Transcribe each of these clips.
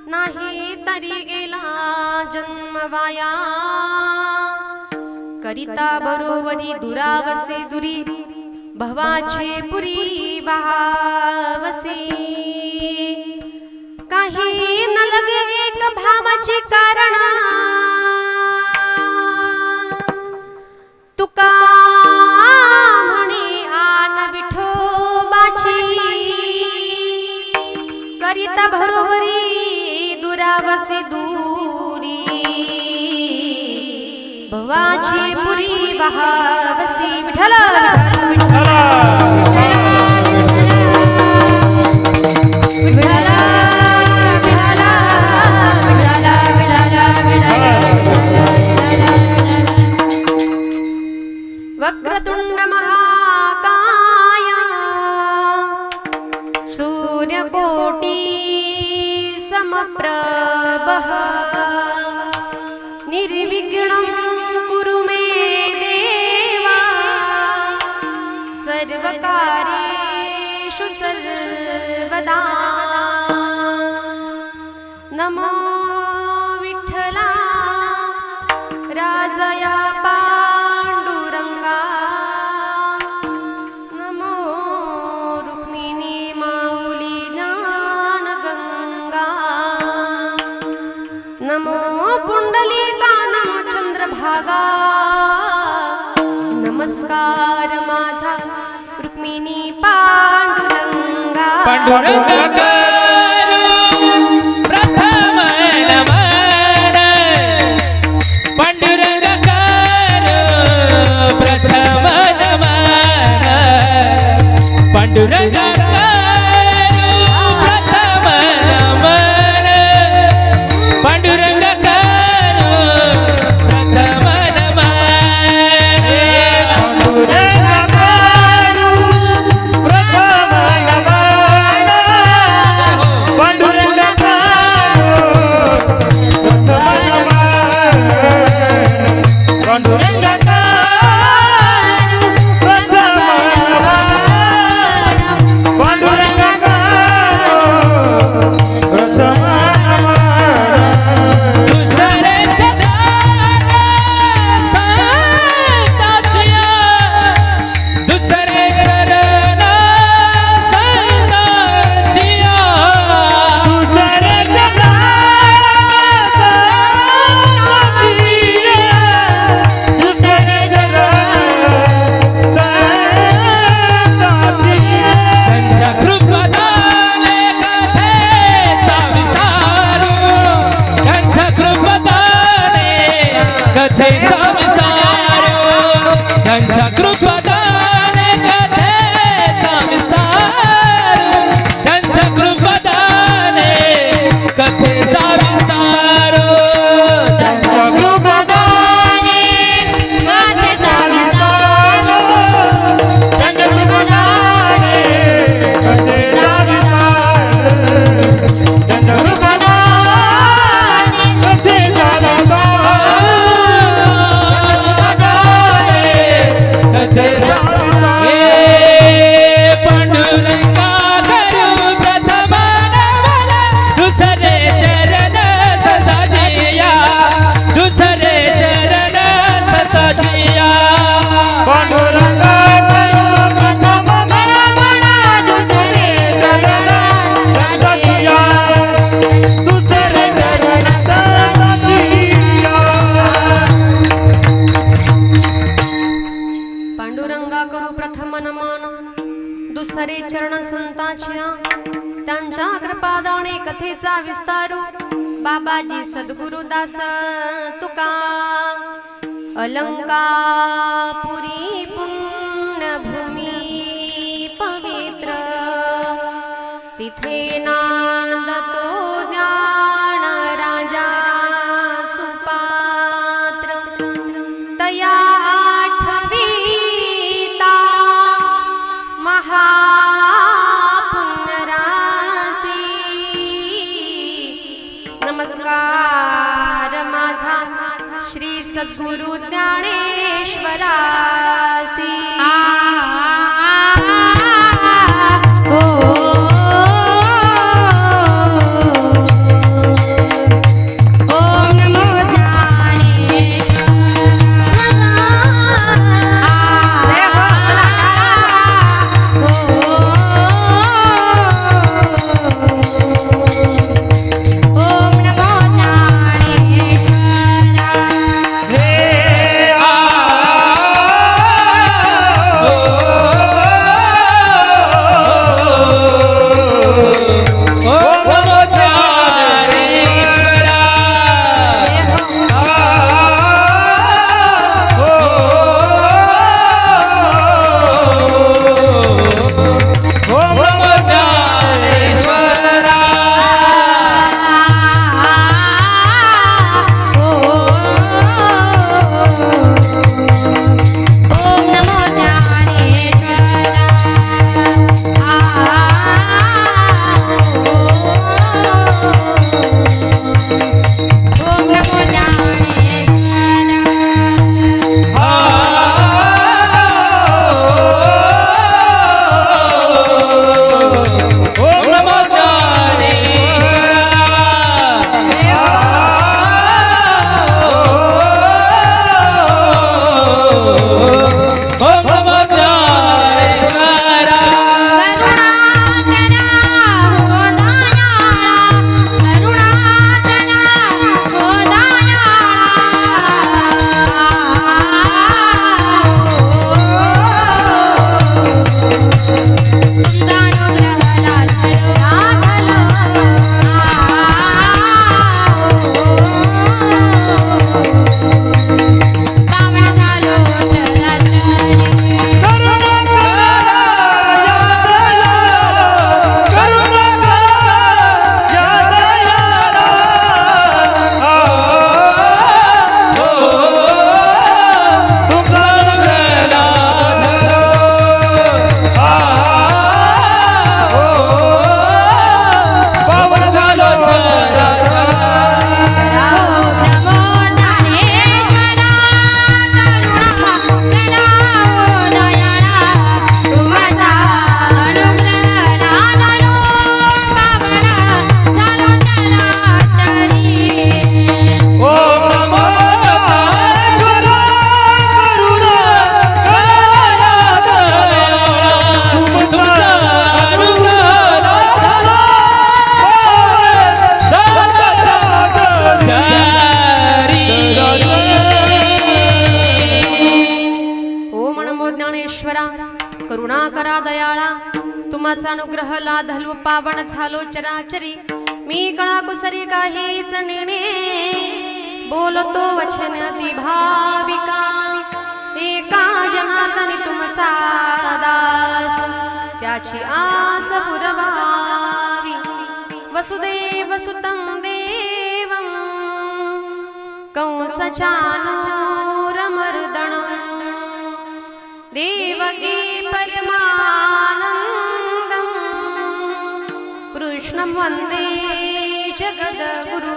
नाही तरी गेला जन्म वाया, करिता बरोबरी दुरावसे दुरी, भवाचे पुरी बहावसे। काही न लगे एक भावाचे कारण, तुका म्हणे आन विठोबाची, करिता बरोबरी दुरावसे दुरी, भवाची पुरी बहावसी। विठ्ठल वक्रतुंड महाकाय, सूर्यकोटि समप्रभः, निर्विघ्नं कुरु मे देवा, सर्वकार्येषु सर्वदा। नमो विठ्ठला राजया पांडुरंगा, नमो रुक्मिणी माऊली ज्ञानगंगा, नमो पुंडलिका नमो चंद्रभागा, नमस्कार माझा रुक्मिणी पांडुरंगा। पांडुरंगा प्रथम नमन, पांडुरंगा प्रथम नमन, पांडुरंगा प्रथम नमन, पांडुरंगा प्रथम दुसरे चरण संतांच्या, त्यांच्या कृपादाने कथेचा विस्तारू, बाबाजी सद्गुरुदास तुका। अलंकापुरी पुण्यभूमी पवित्र, तिथे नांदतो ज्ञान राजा सुपात्र, तया आठवीता महापुण्यरासी। नमस्कार माझा श्री सद्गुरु ज्ञानेश्वरासी। ओ मोठा दयाळा तुम्हाचा अनुग्रह लाधलो पावन झालो चराचरी मी कळा कुसरी काहीच नेणे बोलतो वचन ती भाविका एका जनार्दनी तुमचा दास त्याची आस पुरवावी वसुदेव सुतं देवं कंसचाणूरमर्दनं देवकी परमानन्दं कृष्णं वन्दे जगद्गुरु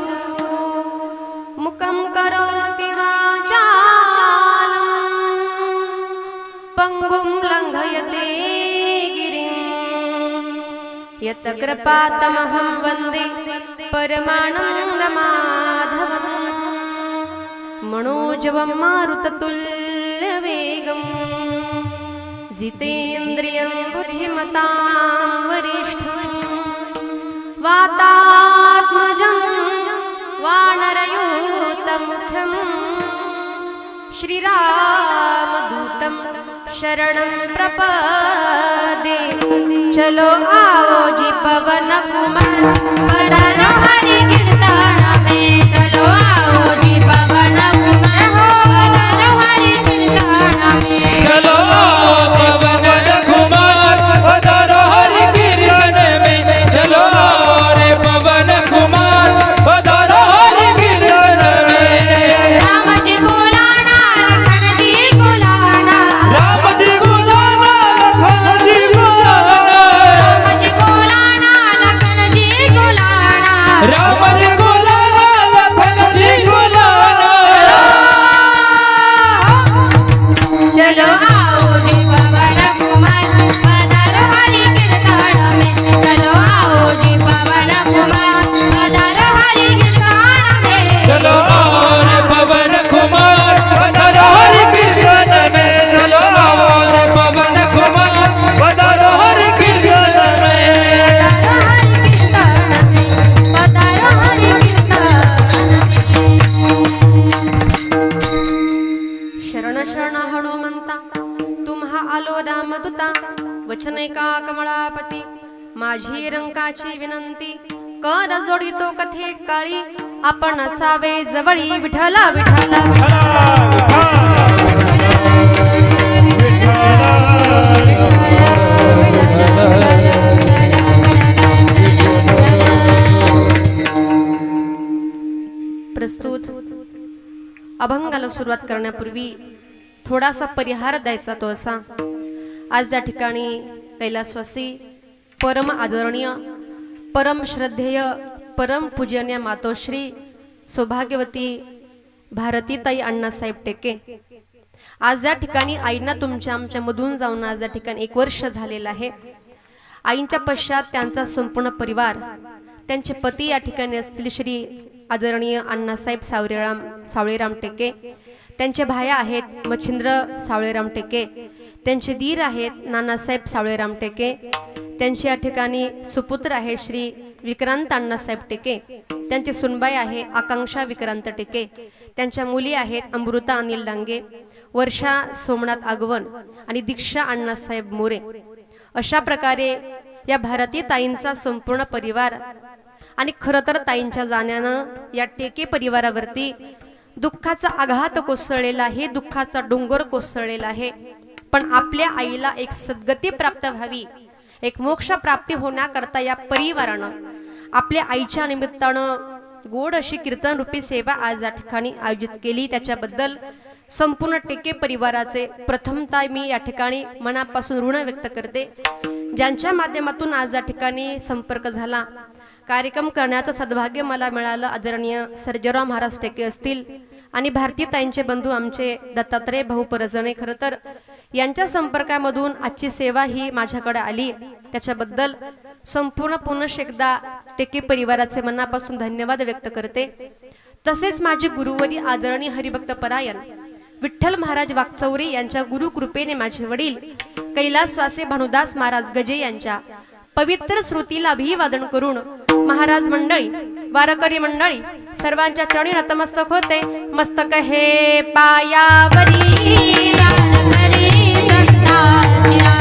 मुखं करोति वाचालं पंगुं लङ्घयते गिरिं यत् कृपातमहं वन्दे परमानन्दमाधवम् मनोजवं मारुततुल्यवेगं जितेन्द्रियं बुद्धिमतां वरिष्ठं वातात्मजं वानरयूतमुखं श्रीरामदूतं शरणं प्रपदे चलो आओ जी पवन कुमार पधारो हरि कीर्तन में चलो आओ जी पवन कुमार पधारो हरि कीर्तन में चलो पवन कुमार पधारो हरि कीर्तन में चलो रे पवन कुमार पधारो हरि कीर्तन में राम जी गुलाना लखन जी गुलाना राम जी गुलाना लखन जी गुलाना राम जी गुलाना लखन जी गुलाना राम जी गुलाना लखन जी गुलाना चलो आओ जी पवन कुमार पधारो हरि कीर्तन में चलो आओ जी पवन कुमार पधारो हरि कीर्तन में चलो रे पवन कुमार पधारो हरि कीर्तन में चलो रे पवन कुमार पधारो हरि कीर्तन में पधारो हरि कीर्तन शरण शरण हनुमंता तुम्हा आलो रामदूता वचन एका कमळापती माझी रंकाची विनंती कर जोडितो कथे काळी आपण असावे जवळी विठला विठला प्रस्तुत अभंगाला सुरुवात करण्यापूर्वी थोडासा परिहार द्यायचा तो असा आज या ठिकाणी कैलासवासी परम आदरणीय परम श्रद्धेय परम पूजनीय मातोश्री सौभाग्यवती भारतीताई अण्णासाहेब टेके आज या ठिकाणी आईंना तुमच्या आमच्या मधून जाऊन आज या ठिकाणी 1 वर्ष झालेलं आहे। आईंच्या पश्चात त्यांचा संपूर्ण परिवार त्यांचे पती या ठिकाणी असतील श्री आदरणीय अण्णासाहेब सावळेराम टेके त्यांचे भाया आहेत मच्छिंद्र सावळेराम टेके त्यांचे दीर आहेत नानासाहेब सावळेराम टेके त्यांचे या ठिकाणी सुपुत्र आहे श्री विक्रांत अण्णासाहेब टेके त्यांची सुनबाई आहे आकांक्षा विक्रांत टेके त्यांच्या मुली आहेत अमृता अनिल डांगे वर्षा सोमनाथ आगवण आणि दीक्षा अण्णासाहेब मोरे अशा प्रकारे या भारतीय ताईंचा संपूर्ण परिवार आणि खरं तर ताईंच्या जाण्यानं या टेके परिवारावरती दुःखाचा आघात कोसळलेला आहे दुःखाचा डोंगर कोसळलेला आहे पण आपल्या आईला एक सद्गती प्राप्त व्हावी एक मोक्ष प्राप्ती होण्याकरता या परिवारानं आपल्या आईच्या निमित्तानं गोड अशी कीर्तन रूपी सेवा आज या ठिकाणी आयोजित केली त्याच्याबद्दल संपूर्ण टेके परिवाराचे प्रथमतः मी या ठिकाणी मनापासून ऋण व्यक्त करते ज्यांच्या माध्यमातून आज या ठिकाणी संपर्क झाला कार्यक्रम करण्याचं सद्भाग्य मला मिळालं आदरणीय सर्जेराव महाराज टेके असतील आणि भारतीताईंचे बंधू आमचे दत्तात्रय भाऊ परजणे खरं तर यांच्या संपर्कामधून आजची सेवा ही माझ्याकडे आली त्याच्याबद्दल संपूर्ण पुनश एकदा टेके परिवाराचे मनापासून धन्यवाद व्यक्त करते तसेच माझे गुरुवरी आदरणीय हरिभक्त परायण विठ्ठल महाराज वाकचौरे यांच्या गुरुकृपेने माझे वडील कैलासवासी भानुदास महाराज गजे यांच्या पवित्र श्रुतीला अभिवादन करून महाराज मंडळी वारकरी मंडळी सर्वांच्या चरणी नतमस्तक होते मस्तक हे पायावरी वारकरी संतांच्या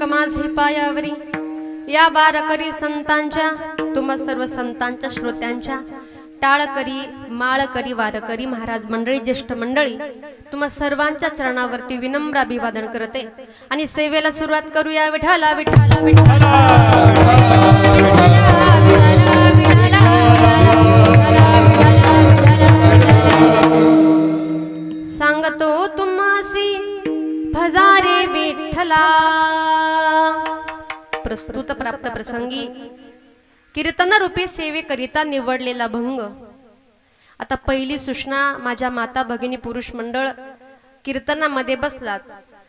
मस्तक माझे पायावरी या बारकरी संतांच्या तुम्हा सर्व संतांच्या श्रोत्यांच्या टाळकरी माळकरी वारकरी महाराज मंडळी ज्येष्ठ मंडळी तुम्हा सर्वांच्या चरणावरती विनम्र अभिवादन करते आणि सेवेला सुरुवात करूया। विठ्ठला विठ्ठला विठ्ठला सांगतो तुम्हासी भजारे विठ्ठला। प्रस्तुत प्राप्त प्रसंगी कीर्तन रूपी सेवेकरिता निवडलेला भंग। आता पहिली सूचना माझ्या माता भगिनी पुरुष मंडळ कीर्तनामध्ये बसलात,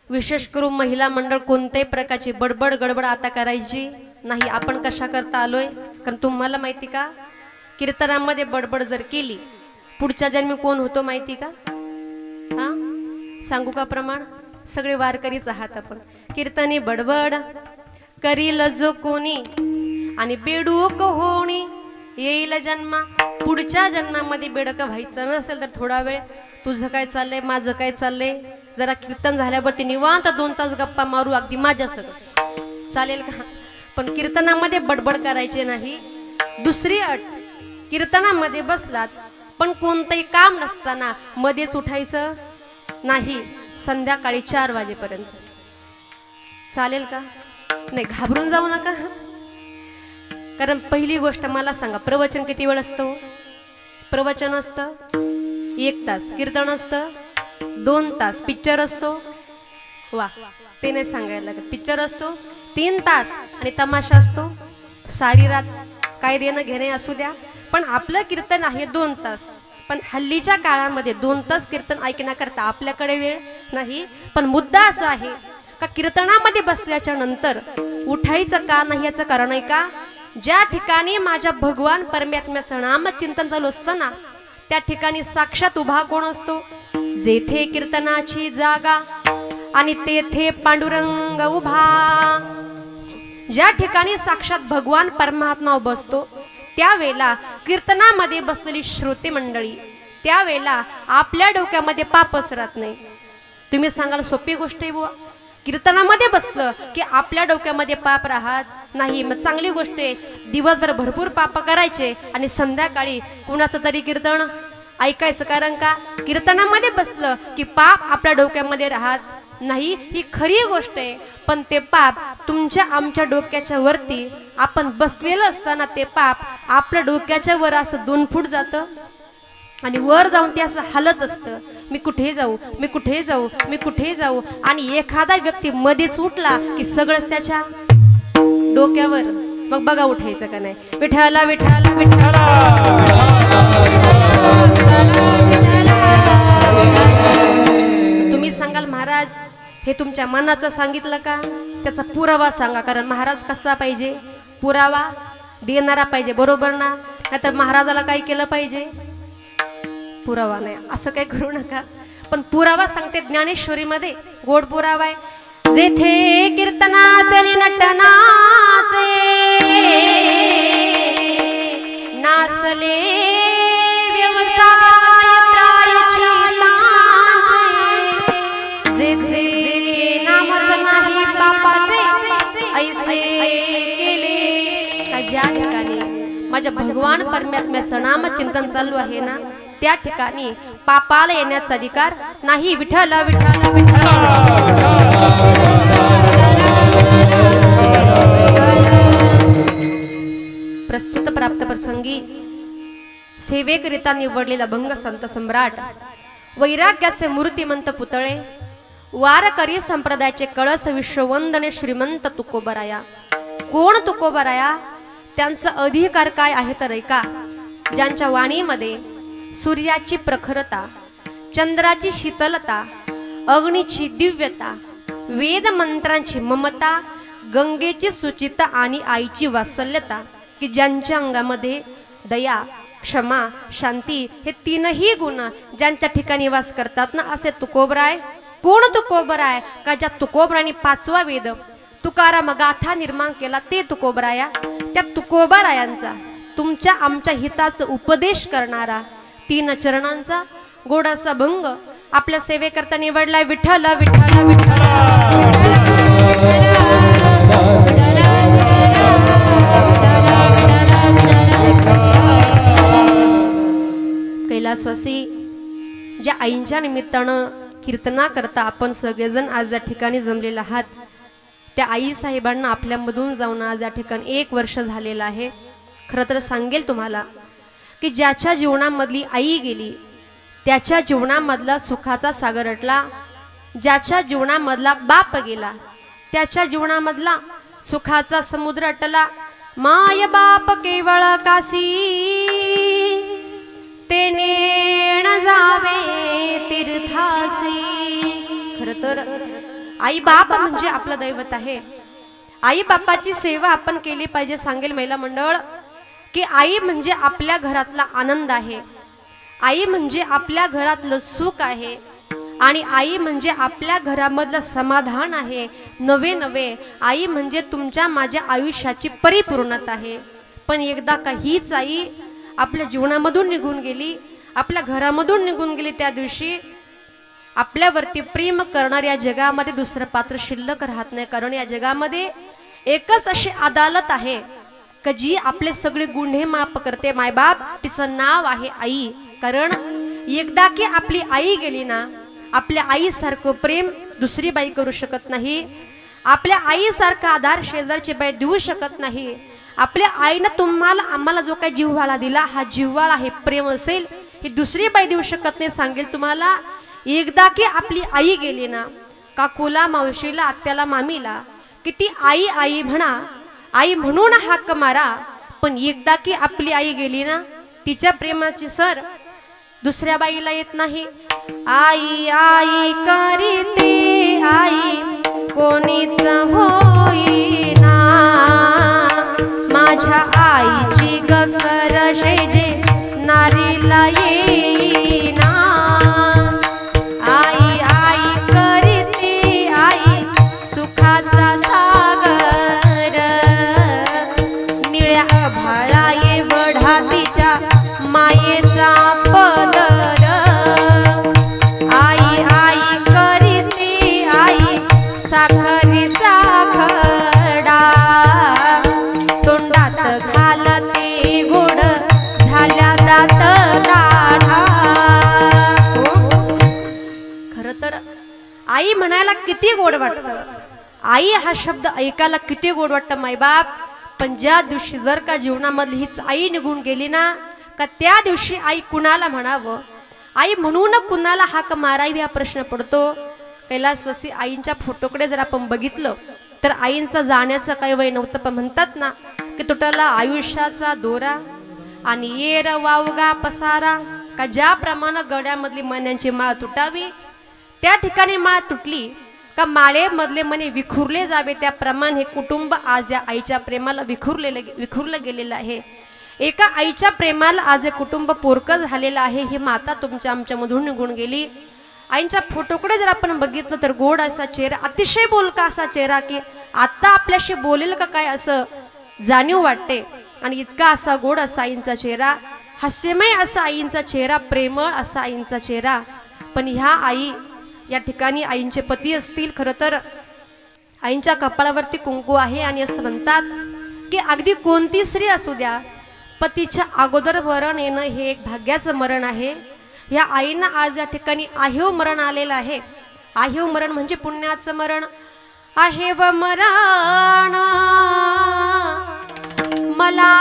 विशेष करून महिला मंडळ कोणत्याही प्रकारची बडबड गडबड आता करायची नाही। आपण कशा करता आलोय कारण तुम्हाला माहिती का, कीर्तनामध्ये बडबड जर केली पुढच्या जन्मी कोण होतो माहिती का? हा सांगू का प्रमाण? सगळे वारकरीच आहात आपण। कीर्तनी बडबड करील जो कोणी आणि बेडूक होणी येईल जन्मा। पुढच्या जन्मामध्ये बेडक व्हायचं नसेल तर थोडा वेळ तुझं काय चाललंय माझं काय चाललंय जरा कीर्तन झाल्यावरती निवांत 2 तास गप्पा मारू अगदी माझ्या सगळं चालेल का? पण कीर्तनामध्ये बडबड करायचे नाही। दुसरी अट, कीर्तनामध्ये बसलात पण कोणतंही काम नसताना मध्येच उठायचं नाही संध्याकाळी 4 वाजेपर्यंत। चालेल का? नाही घाबरून जाऊ नका। कारण पहिली गोष्ट मला सांगा, प्रवचन किती वेळ असतं? प्रवचन असतं 1 तास, कीर्तन असतं 2 तास, पिक्चर असतो वा ते नाही सांगायला लागत, पिक्चर असतो 3 तास आणि तमाशा असतो सारी रात। काय देणं घेणे असू द्या, पण आपलं कीर्तन आहे 2 तास। पण हल्लीच्या काळामध्ये 2 तास कीर्तन ऐकण्याकरता आपल्याकडे वेळ नाही। पण मुद्दा असा आहे का कीर्तनामध्ये बसल्याच्या नंतर उठायचं का नाही याचं कारण आहे का, ज्या ठिकाणी माझ्या भगवान परमात्म्याचं नाम चिंतन चालू असतं ना त्या ठिकाणी साक्षात उभा कोण असतो? जेथे कीर्तनाची जागा आणि तेथे पांडुरंग उभा। ज्या ठिकाणी साक्षात भगवान परमात्मा बसतो त्यावेळेला कीर्तनामध्ये बसलेली श्रोते मंडळी त्यावेळेला आपल्या डोक्यामध्ये पाप पसरत नाही। तुम्ही सांगाल सोपी गोष्ट आहे बुवा, कीर्तनामध्ये बसलं की आपल्या डोक्यामध्ये पाप राहत नाही। मग चांगली गोष्ट आहे, दिवसभर भरपूर पाप करायचे आणि संध्याकाळी कुणाचं तरी कीर्तन ऐकायचं। कारण का, कीर्तनामध्ये बसलं की पाप आपल्या डोक्यामध्ये राहत नाही, ही खरी गोष्ट आहे। पण ते पाप तुमच्या आमच्या डोक्याच्या वरती आपण बसलेलं असताना ते पाप आपल्या डोक्याच्या वर असं 2 फूट जातं आणि वर जाऊन ते असं हलत असतं, मी कुठे जाऊ मी कुठे जाऊ मी कुठे जाऊ। आणि एखादा व्यक्ती मध्येच उठला की सगळंच त्याच्या डोक्यावर, मग बघा उठायचं का नाही? विठ्ठला विठ्ठला विठ्ठला। तुम्ही सांगाल महाराज हे तुमच्या मनाचं सांगितलं का? त्याचा पुरावा सांगा। कारण महाराज कसा पाहिजे? पुरावा देणारा पाहिजे, बरोबर ना? नाहीतर महाराजाला काय केलं पाहिजे? पुरावा नाही, असं काही करू नका। पण पुरावा सांगते ज्ञानेश्वरी मध्ये गोड पुरावा आहे। जेथे कीर्तनाचे नटनाचे नासले व्यवसाय प्रायचिताचे, जेथे नामच नाही पापाचे ऐसे केले का ज्या ठिकाणी माझ्या भगवान परमात्म्याचं नाम चिंतन चालू आहे ना त्या ठिकाणी पापाला येण्याचा अधिकार नाही। विठ्ठला विठ्ठला विठ्ठला। प्रस्तुत प्राप्त प्रसंगी सेवेकरिता निवडलेला भंग संत सम्राट वैराग्याचे मूर्तिमंत पुतळे वारकरी संप्रदायाचे कळस विश्ववंदने श्रीमंत तुकोबराया। कोण तुकोबराया? त्यांचा अधिकार काय आहे तर ऐका। ज्यांच्या वाणीमध्ये सूर्याची प्रखरता, चंद्राची शीतलता, अग्नीची दिव्यता, वेद मंत्रांची ममता, गंगेची सुचिता आणि आईची वात्सल्यता, की ज्यांच्या अंगामध्ये दया क्षमा शांती हे 3ही गुण ज्यांच्या ठिकाणी वास करतात ना असे तुकोबराय। कोण तुकोबराय? का ज्या तुकोबराने 5वा वेद तुकाराम गाथा निर्माण केला ते तुकोबराया। त्या तुकोबरायांचा तुमच्या आमच्या हिताचा उपदेश करणारा 3 चरणांचा गोडासा भंग आपल्या सेवेकरता निवडलाय। विठ्ठला विठ्ठला विठ्ठला। कैलासवासी ज्या आईंच्या निमित्तानं कीर्तना करता आपण सगळेजण आज या ठिकाणी जमलेले आहात, त्या आई साहेबांना आपल्यामधून जाऊन आज या ठिकाणी 1 वर्ष झालेलं आहे। खरं तर सांगेल तुम्हाला की ज्याच्या जीवनामधली आई गेली त्याच्या जीवनामधला सुखाचा सागर अटला, ज्याच्या जीवनामधला बाप गेला त्याच्या जीवनामधला सुखाचा समुद्र अटला। माय बाप केवळ कासी ते नेण जावे तीर्थासी। खरं तर आई बाप म्हणजे आपलं दैवत आहे। आई बापाची सेवा आपण केली पाहिजे। सांगेल महिला मंडळ की आई म्हणजे आपल्या घरातला आनंद आहे, आई म्हणजे आपल्या घरातलं सुख आहे आणि आई म्हणजे आपल्या घरामधलं समाधान आहे। नवे नवे आई म्हणजे तुमच्या माझ्या आयुष्याची परिपूर्णता आहे। पण एकदा का हीच आई आपल्या जीवनामधून निघून गेली, आपल्या घरामधून निघून गेली, त्या दिवशी आपल्यावरती प्रेम करणाऱ्या जगामध्ये दुसरं पात्र शिल्लक राहत नाही। कारण या जगामध्ये एकच अशी अदालत आहे की जी आपले सगळे गुन्हे माफ करते, मायबाप, तिचं नाव आहे आई। कारण एकदा की आपली आई गेली ना, आपल्या आईसारखं प्रेम दुसरी बाई करू शकत नाही, आपल्या आईसारखा आधार शेजारची बाई देऊ शकत नाही। आपल्या आईनं तुम्हाला आम्हाला जो काही जिव्हाळा दिला, हा जिव्हाळा हे प्रेम असेल, ही दुसरी बाई देऊ शकत नाही। सांगेल तुम्हाला एकदा की आपली आई गेली ना, काकूला, मावशीला, आत्याला, मामीला किती आई आई म्हणा, आई म्हणून हाक मारा, पण एकदा की आपली आई गेली ना, तिच्या प्रेमाची सर दुसऱ्या बाईला येत नाही। आई आई करीते आई कोणीच होईना, माझ्या आईची गसर शेजे नारीला येईना। आई आई करीते आई सुखाचा सागर, निळ्या आभाळा ये वढा तिच्या मायेचा पदर। आई आई करीते आई साखरेचा खडा, तोंडात घालते गोड झाल्या दात दाढा। खरं तर आई म्हणायला किती गोड वाटतं, आई हा शब्द ऐकायला किती गोड वाटतं मायबाप। पण ज्या दिवशी जर का जीवनामधली हीच आई निघून गेली ना, का त्या दिवशी आई कुणाला म्हणावं, आई म्हणून कुणाला हाक मारावी हा प्रश्न पडतो। कैलासवासी आईंच्या फोटोकडे जर आपण बघितलं तर आईंचा जाण्याचं काही वय नव्हतं, पण म्हणतात ना की तुटला आयुष्याचा दोरा आणि येर वावगा पसारा, का ज्याप्रमाणे गड्यामधली मण्यांची माळ तुटावी त्या ठिकाणी माळ तुटली, का माळेमधले मने विखुरले जावे, त्याप्रमाणे हे कुटुंब आज या आईच्या प्रेमाला विखुरलं गेलेलं आहे। एका आईच्या प्रेमाला आज हे कुटुंब पोरकं झालेलं आहे। ही माता तुमच्या आमच्यामधून निघून गेली। आईंच्या फोटोकडे जर आपण बघितलं तर गोड असा चेहरा, अतिशय बोलका असा चेहरा की आता आपल्याशी बोलेल का काय असं जाणीव वाटते। आणि इतका असा गोड असा आईंचा चेहरा, हास्यमय असा आईंचा चेहरा, प्रेमळ असा आईंचा चेहरा। पण ह्या आई या ठिकाणी आईंचे पती असतील, खरं तर आईंच्या कपाळावरती कुंकू आहे आणि असं म्हणतात की अगदी कोणती स्त्री असू द्या, पतीच्या अगोदर मरण येणं हे एक भाग्याचं मरण आहे। ह्या आईंना आज या ठिकाणी आहेव मरण आलेलं आहे। आहेव मरण म्हणजे पुण्याचं मरण। आहेव मरण मला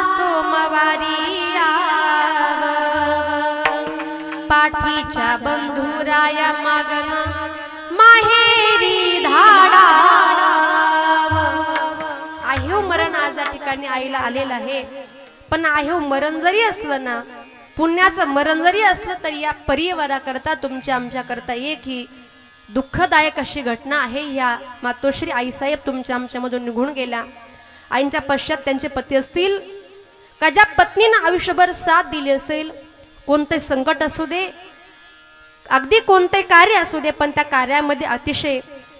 सोमवारी याव, पाठीच्या बंधुराया मागन माहेरी धाडा। आहेव मरण आज या ठिकाणी आईला आलेलं आहे। पण आहेव मरण जरी असलं ना, पुण्याचं मरण जरी असलं तरी या परिवाराकरता, तुमच्या आमच्याकरता एक ही दुःखदायक अशी घटना आहे। या मातोश्री आईसाहेब तुमच्या आमच्यामधून निघून गेल्या। आईंच्या पश्चात त्यांचे पती असतील का ज्या पत्नीनं आयुष्यभर साथ दिली असेल, कोणते संकट असू दे, अगदी कोणते कार्य असू दे, पण त्या कार्यामध्ये अतिशय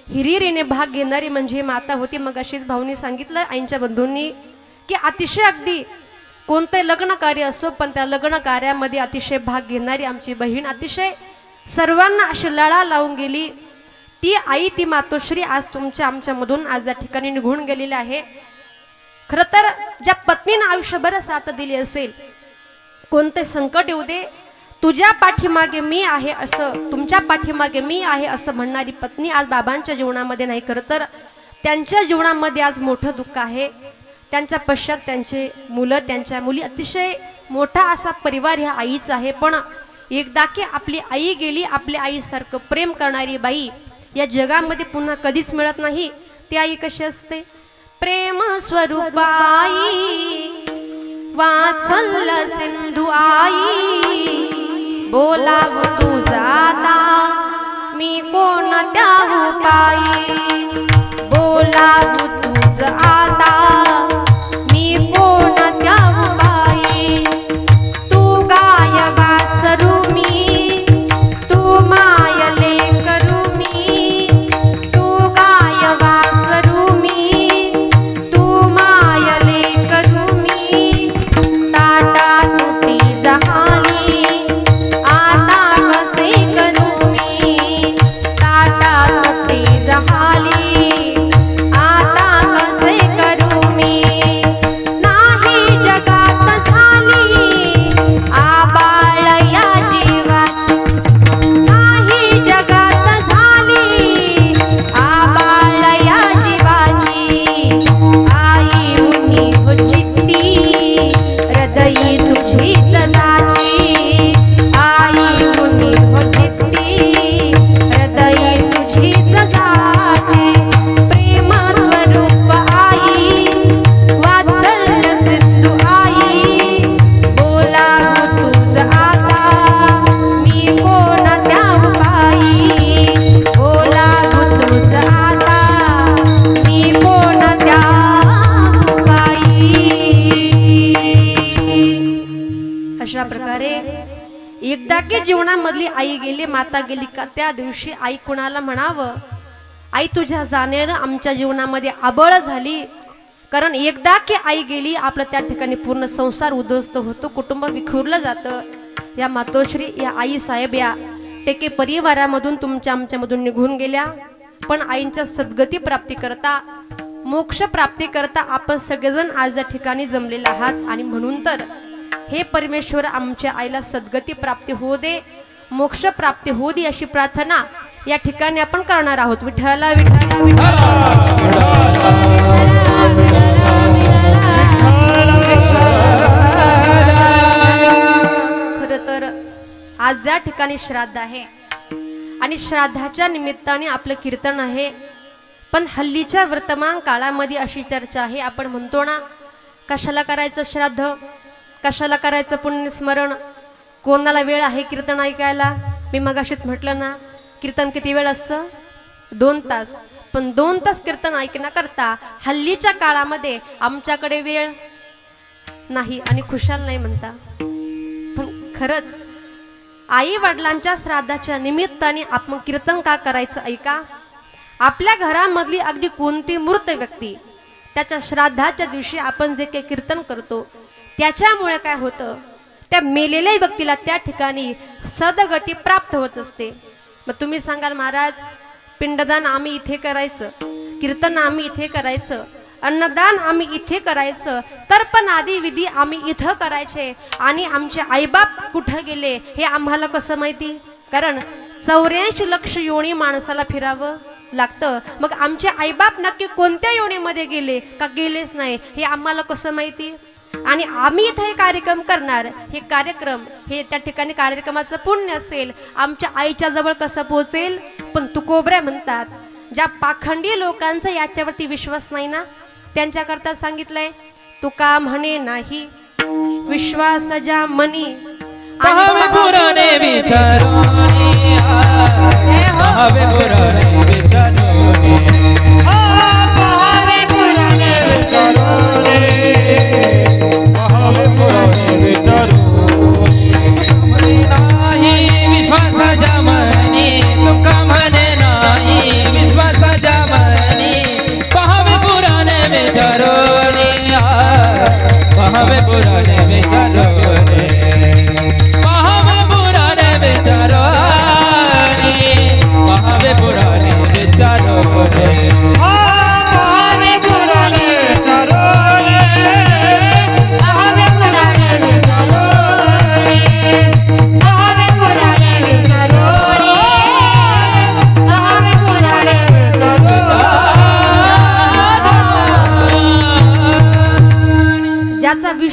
हिरिरीने भाग घेणारी म्हणजे माता होती। मग अशीच भाऊनी सांगितलं आईंच्या बंधूंनी की अतिशय अगदी कोणते लग्न कार्य असो, पण त्या लग्न कार्यामध्ये अतिशय भाग घेणारी आमची बहीण, अतिशय सर्वांना अशी लळा लावून गेली ती आई, ती मातोश्री आज तुमच्या आमच्यामधून आज या ठिकाणी निघून गेलेली आहे। खरं तर ज्या पत्नीने आयुष्यभर साथ दिली असेल कोणते संकट येऊ दे, तुझ्या पाठीमागे मी आहे असं, तुमच्या पाठीमागे मी आहे असं म्हणणारी पत्नी आज बाबांच्या जीवनामध्ये नाही, खरं तर त्यांच्या जीवनामध्ये आज मोठं दुःख आहे. त्यांच्या पश्चात त्यांचे मुलं, त्यांच्या मुली, अतिशय मोठा असा परिवार ह्या आईचा आहे. पण एकदा की आपली आई गेली, आपल्या आईसारखं प्रेम करणारी बाई या जगामध्ये पुन्हा कधीच मिळत नाही. ती आई कशी असते? प्रेम स्वरूप आई, वात्सल्य सिंधू आई, बोलाव तुझा आता मी कोणत्या उपायी, बोलाव तुझ आता मी कोणत्या उपायी, तू गाय वासरू मी, तू मायले करू मी, तू गाय वासरू मी, तू मायले करू मी, ताटा तुटी जहाली आता कसे करू मी, ताटा तुटी जहाली आता कसे करू मी, नाही जगात झाली आबाळ या जीवाची, नाही जगात झाली आबाळ या जीवाची, आई उनी हो चित्ती हृदयी तुझीच जाची, आई उनी हो चित्ती हृदयी तुझीच जाची, प्रेम स्वरूप आई, वात्सल्य सिंधू आई, बोलाव तुझ आता मी कोणत्या उपायी, बोलाव तुझ आता मी कोणत्या उपायी. अशा प्रकारे एकदा की जीवनामधली आई गेली, माता गेली का त्या दिवशी आई कुणाला म्हणावं? आई तुझ्या जाण्यानं आमच्या जीवनामध्ये आबळ झाली. कारण एकदा की आई गेली, आपलं त्या ठिकाणी पूर्ण संसार उद्ध्वस्त होतो, कुटुंब विखुरलं जातं. या मातोश्री, या आई साहेब या टेके परिवारामधून तुमच्या आमच्यामधून निघून गेल्या. पण आईंच्या सद्गती प्राप्ती करता, मोक्ष प्राप्ती करता आपण सगळेजण आज या ठिकाणी जमलेले आहात. आणि म्हणून तर हे परमेश्वर आमच्या आईला सद्गती प्राप्ती होऊ दे, मोक्ष प्राप्ती होऊ दे अशी प्रार्थना या ठिकाणी आपण करणार आहोत. विठ्ठला विठ्ठला विठ्ठला. खरं तर आज या ठिकाणी श्राद्ध आहे आणि श्राद्धाच्या निमित्ताने आपलं कीर्तन आहे. पण हल्लीच्या वर्तमान काळामध्ये अशी चर्चा आहे, आपण म्हणतो ना, कशाला करायचं श्राद्ध, कशाला करायचं पुण्यस्मरण, कोणाला वेळ आहे कीर्तन ऐकायला. मी मगाशीच म्हटलं ना, कीर्तन किती वेळ असतं? 2 तास. पण 2 तास कीर्तन ऐकण्याकरता हल्लीच्या काळामध्ये आमच्याकडे वेळ नाही आणि खुशाल नाही म्हणता. पण खरंच आई वडिलांच्या श्राद्धाच्या निमित्ताने आपण कीर्तन का करायचं ऐका. आपल्या घरामधली अगदी कोणती मूर्त व्यक्ती त्याच्या श्राद्धाच्या दिवशी आपण जे काही कीर्तन करतो त्याच्यामुळे काय होतं, त्या मेलेल्या व्यक्तीला त्या ठिकाणी सद्गती प्राप्त होत असते. मग तुम्ही सांगाल महाराज, पिंडदान आम्ही इथे करायचं, कीर्तन आम्ही इथे करायचं, अन्नदान आम्ही इथे करायचं, तर्पण आदी विधी आम्ही इथं करायचे आणि आमचे आईबाप कुठं गेले हे आम्हाला कसं माहिती? कारण 84 लक्ष योनी माणसाला फिरावं लागतं. मग आमचे आईबाप नक्की कोणत्या योनीमध्ये गेले का गेलेच नाही हे आम्हाला कसं माहिती? आणि आम्ही इथे हे कार्यक्रम करणार, हे कार्यक्रम हे त्या ठिकाणी कार्यक्रमाचं पुण्य असेल, आमच्या आईच्या जवळ कसं पोहोचेल? पण तुकोबऱ्या म्हणतात, ज्या पाखंडी लोकांचा याच्यावरती विश्वास नाही ना, त्यांच्याकरता सांगितलंय, तुका म्हणे नाही विश्वास ज्या मनी हवे पुराणे विचारोनी, हवे पुराणे विचारोनी, हवे पुराणे विचारोनी, हवे पुराणे विचारोनी, नाही विश्वास जमनी, तुका म्हणे नाही विश्वास जमनी, हवे पुराणे विचारोनी, हवे पुराणे विचारोनी, महावे पुराणे विचारोनी, महावे पुराणे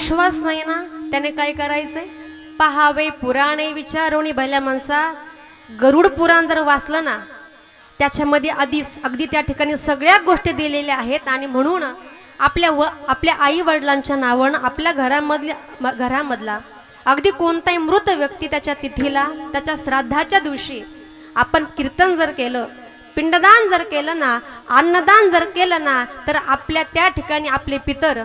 विश्वास नाही ना त्याने काय करायचंय? पहावे पुराणे विचारोनी भल्या माणसा. गरुड पुराण जर वाचलं ना त्याच्यामध्ये अगदी त्या ठिकाणी सगळ्या गोष्टी दिलेल्या आहेत. आणि म्हणून आपल्या आई वडिलांच्या नावानं आपल्या घरामधला अगदी कोणताही मृत व्यक्ती त्याच्या तिथीला त्याच्या श्राद्धाच्या दिवशी आपण कीर्तन जर केलं, पिंडदान जर केलं ना, अन्नदान जर केलं ना, तर आपल्या त्या ठिकाणी आपले पितर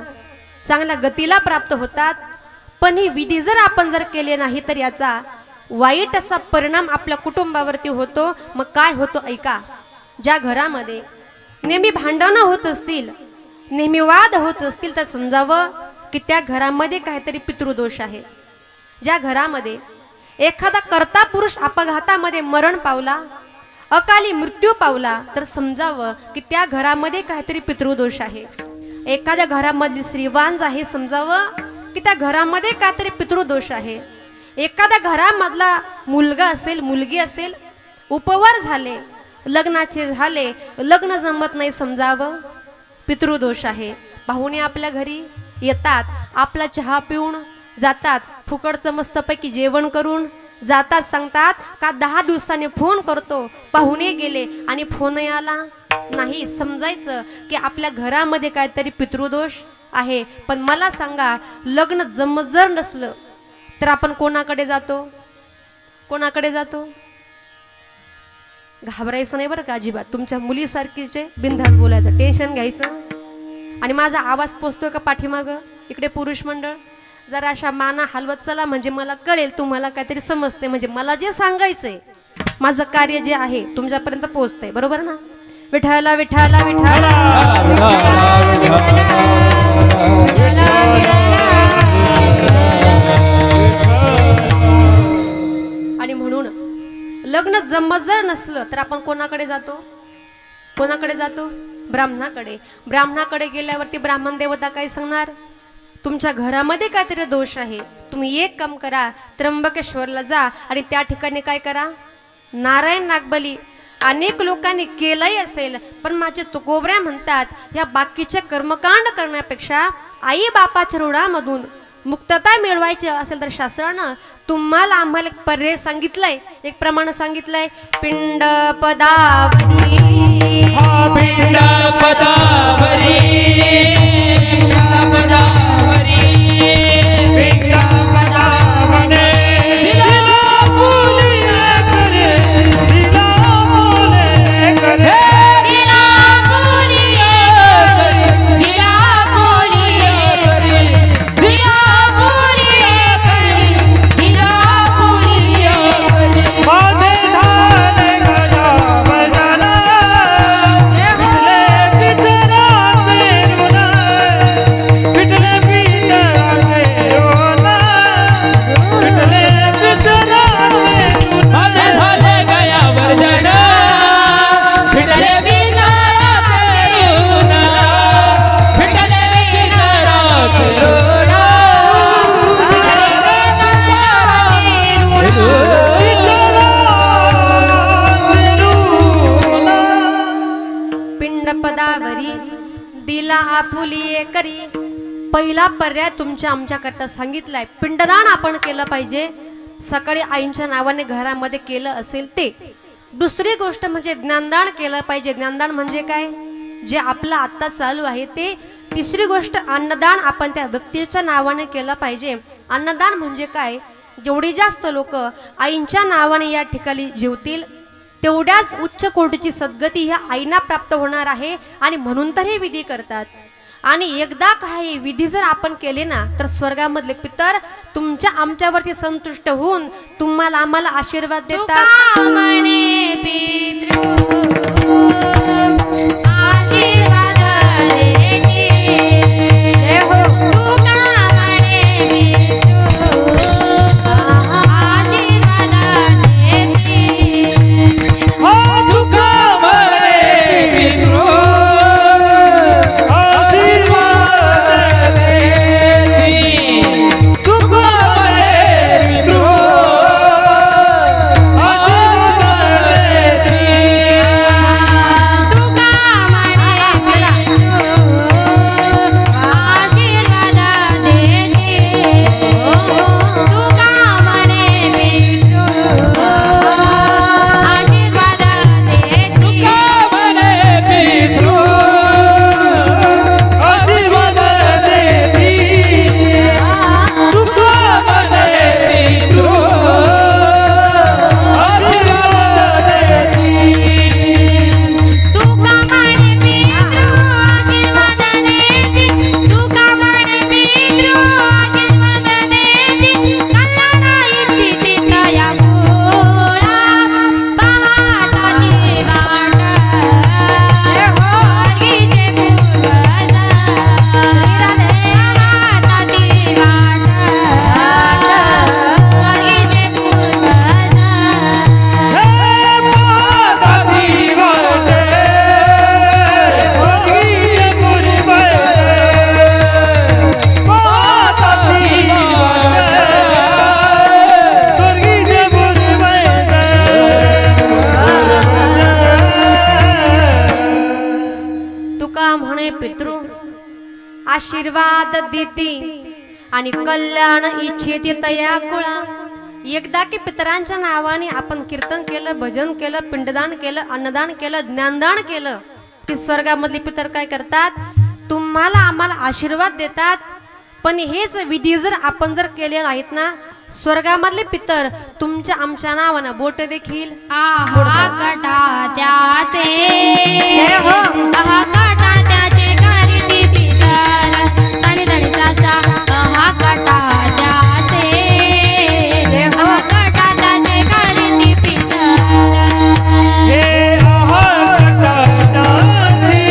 चांगल्या गतीला प्राप्त होतात. पण ही विधी जर आपण जर केले नाही तर याचा वाईट असा परिणाम आपल्या कुटुंबावरती होतो. मग काय होतो ऐका. ज्या घरामध्ये नेहमी भांडणं होत असतील, नेहमी वाद होत असतील, तर समजावं की त्या घरामध्ये काहीतरी पितृदोष आहे. ज्या घरामध्ये एखादा कर्ता पुरुष अपघातामध्ये मरण पावला, अकाली मृत्यू पावला, तर समजावं की त्या घरामध्ये काहीतरी पितृदोष आहे. एखाद्या घरामधली स्त्रीवांज आहे, समजावं की त्या घरामध्ये काहीतरी पितृदोष आहे. एखाद्या घरामधला मुलगा असेल, मुलगी असेल, उपवार झाले, लग्नाचे झाले, लग्न जमत नाही, समजावं पितृदोष आहे. पाहुणे आपल्या घरी येतात, आपला चहा पिऊन जातात, फुकटचं मस्तपैकी जेवण करून जातात. सांगतात का 10 दिवसांनी फोन करतो, पाहुणे गेले आणि फोनही आला नाही. समजायचं की आपल्या घरामध्ये काहीतरी पितृदोष आहे. पण मला सांगा, लग्न जमत जर नसलं तर आपण कोणाकडे जातो? कोणाकडे जातो? घाबरायचं नाही बरं का अजिबात. तुमच्या मुलीसारखीचे बिनधास्त बोलायचं, टेन्शन घ्यायचं. आणि माझा आवाज पोचतोय का पाठीमागं? इकडे पुरुष मंडळ जरा अशा माना हलवत चला, म्हणजे मला कळेल, तुम्हाला काहीतरी समजते, म्हणजे मला जे सांगायचंय, माझं कार्य जे आहे तुमच्यापर्यंत पोहोचतंय. बरोबर ना? विठाला विठाला विठाला आणि म्हणून लग्न जमत जर नसलं तर आपण कोणाकडे जातो? कोणाकडे जातो? ब्राह्मणाकडे. ब्राह्मणाकडे गेल्यावरती ब्राह्मण देवता काय सांगणार? तुमच्या घरामध्ये काहीतरी दोष आहे. तुम्ही एक काम करा, त्र्यंबकेश्वरला जा आणि त्या ठिकाणी काय करा, नारायण नागबली. अनेक लोकांनी केलंही असेल, पण माझे तुकोबऱ्या म्हणतात या बाकीचे कर्मकांड करण्यापेक्षा आई बापाच्या ऋणामधून मुक्तता मिळवायची असेल तर शास्त्रानं तुम्हाला आम्हाला एक पर्याय सांगितलाय, एक प्रमाण सांगितलंय. पिंड पदावरी, पिंड पदावरी, पिंड पदावरी, पिंड पदावरी. दिला आपुली करी. पहिला पर्याय तुमच्या आमच्याकरता सांगितलाय, पिंडदान आपण केलं पाहिजे. सकाळी आईंच्या नावाने घरामध्ये केलं असेल ते. दुसरी गोष्ट म्हणजे ज्ञानदान केलं पाहिजे. ज्ञानदान म्हणजे काय? जे आपलं आत्ता चालू आहे ते. तिसरी गोष्ट अन्नदान आपण त्या व्यक्तीच्या नावाने केलं पाहिजे. अन्नदान म्हणजे काय? जेवढी जास्त लोक आईंच्या नावाने या ठिकाणी जेवतील तेवढ्याच उच्च कोटीची सद्गती ह्या आईना प्राप्त होणार आहे. आणि म्हणून तर हे विधी करतात. आणि एकदा काही विधी जर आपण केले ना तर स्वर्गामधले पितर तुमच्या आमच्यावरती संतुष्ट होऊन तुम्हाला आम्हाला आशीर्वाद देतात. म्हणून पितृ आशीर्वाद देती आणि कल्याण इच्छिती तया कुळा। एकदा की पितरांच्या नावाने आपण कीर्तन केलं, भजन केलं, पिंडदान केलं, अन्नदान केलं, ज्ञानदान केलं की स्वर्गामधले पितर काय करतात, तुम्हाला आम्हाला आशीर्वाद देतात। पण हेच विधी जर आपण जर केले नाहीत ना, स्वर्गामधले पितर तुमच्या आमच्या नावानं बोट देखील आहा कटा त्याचे हो आहा कटा त्याचे करीती पितर तरी तरी सासा आहा कटा त्याचे आहा कटा त्याचे करीती पितर हे आहा कटा दासी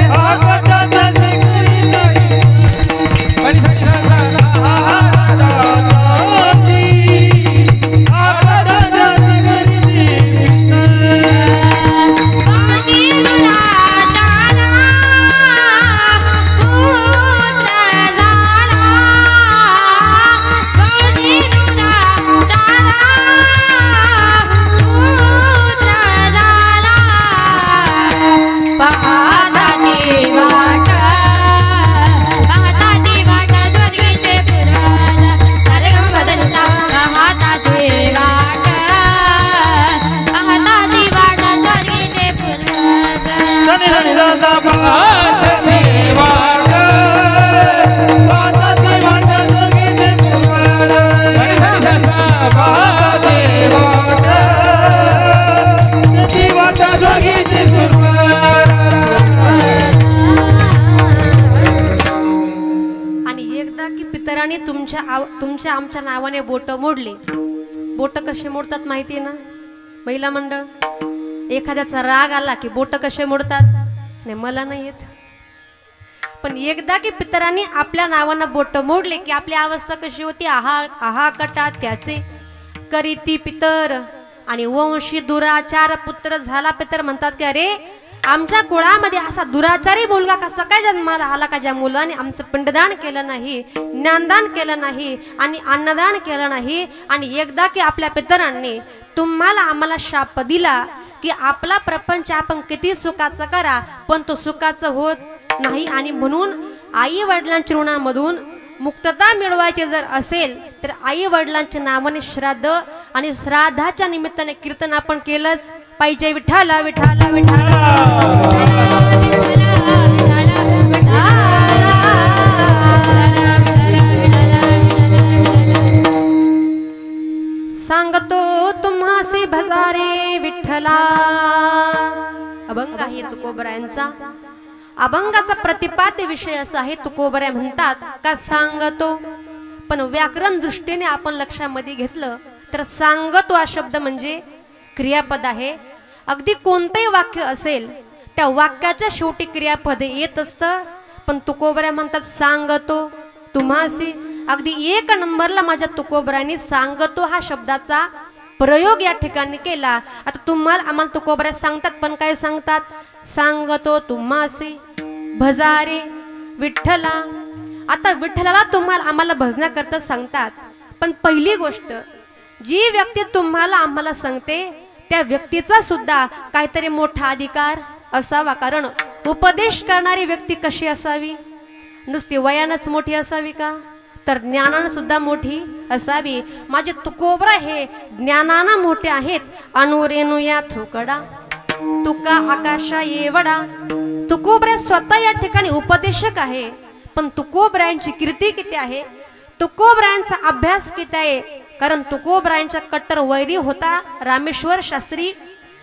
आहा कटा दासी करी आहा कटा दासी आहा कटा दासी तुमच्या आमच्या नावाने बोट मोडले। बोट कसे मोडतात माहिती ना महिला मंडळ? एखाद्याचा राग आला की बोट कसे मोडतात? नाही मला नाही येत, पण एकदा की पितरांनी आपल्या नावानं बोट मोडले की आपली अवस्था कशी होती? आहा आहा कटा त्याचे करीती पितर आणि वंशी दुराचार पुत्र झाला। पितर म्हणतात की अरे आमच्या कुळामध्ये असा दुराचारी मुलगा कसा काय जन्माला आला का, ज्या मुलाने आमचं पिंडदान केलं नाही, ज्ञानदान केलं नाही आणि अन्नदान केलं नाही। आणि एकदा की आपल्या पितरांनी तुम्हाला आम्हाला शाप दिला की आपला प्रपंच आपण किती सुखाचा करा पण तो सुखाचा होत नाही, आणि म्हणून आई वडिलांच्या ऋणामधून मुक्तता मिळवायची जर असेल तर आई वडिलांच्या नावाने श्राद्ध आणि श्राद्धाच्या निमित्ताने कीर्तन आपण केलंच पाहिजे। विठाला विठाला विठाला सांगतो तुम्हासी भजारे विठ्ठला। अभंग आहे तुकोबरायांचा। अभंगाचा प्रतिपाद्य विषय असा आहे, तुकोबराय म्हणतात का सांगतो, पण व्याकरण दृष्टीने आपण लक्षामध्ये घेतलं तर सांगतो हा शब्द म्हणजे क्रियापद आहे। अगदी कोणतेही वाक्य असेल त्या वाक्याच्या शेवटी क्रियापद येत असतं, पण तुकोबराय म्हणतात सांगतो तुम्हासी। अगदी एक नंबरला माझ्या तुकोबरायांनी सांगतो हा शब्दाचा प्रयोग या ठिकाणी केला। आता तुम्हाला आम्हाला तुकोबराय सांगतात, पण काय सांगतात? सांगतो तुम्हासी भजारे विठ्ठला। आता विठ्ठलाला तुम्हाला आम्हाला भजण्याकरता सांगतात, पण पहिली गोष्ट जी व्यक्ती तुम्हाला आम्हाला सांगते त्या व्यक्तीचा सुद्धा काहीतरी मोठा अधिकार असावा। कारण उपदेश करणारी व्यक्ती कशी असावी? नुसती वयानच मोठी असावी का? तर ज्ञानानं सुद्धा मोठी असावी। माझे तुकोबरा हे ज्ञानानं मोठे आहेत। अनुरेणू या थोकडा तुका आकाशा येवडा। तुकोबरा स्वतः या ठिकाणी उपदेशक आहे, पण तुकोबरायांची कीर्ती किती आहे, तुकोबरायांचा अभ्यास किती आहे? कारण तुकोबरायांचा कट्टर वैरी होता रामेश्वर शास्त्री।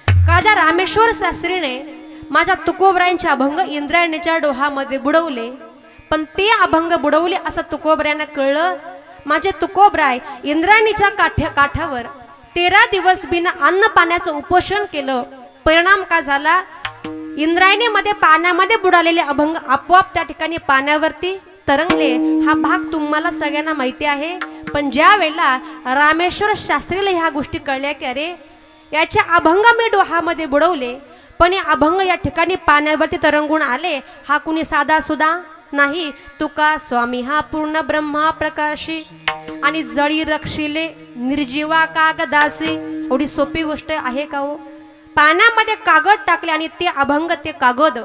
काजा रामेश्वर शास्त्रीने माझ्या तुकोबरायांचे अभंग इंद्रायणीच्या डोहामध्ये बुडवले, पण ते अभंग बुडवले असं तुकोबरायांना कळलं। माझे तुकोबराय इंद्रायणीच्या काठावर 13 दिवस बिना अन्न पाण्याचं उपोषण केलं। परिणाम काय झाला? इंद्रायणीमध्ये पाण्यामध्ये बुडालेले अभंग आपोआप त्या ठिकाणी पाण्यावरती तरंगले। हा भाग तुम्हाला सगळ्यांना माहिती आहे, पण ज्या वेळेला रामेश्वर शास्त्रीला ह्या गोष्टी कळल्या की अरे याचे अभंग मी डोहामध्ये बुडवले, पण हे अभंग या ठिकाणी पाण्यावरती तरंगून आले, हा कुणी साधा सुद्धा नाही। तुका स्वामी हा पूर्ण ब्रह्मा प्रकाशी आणि जळी रक्षिले निर्जीवा कागदासी। एवढी सोपी गोष्ट आहे का हो? पाण्यामध्ये कागद टाकले आणि ते अभंग ते कागद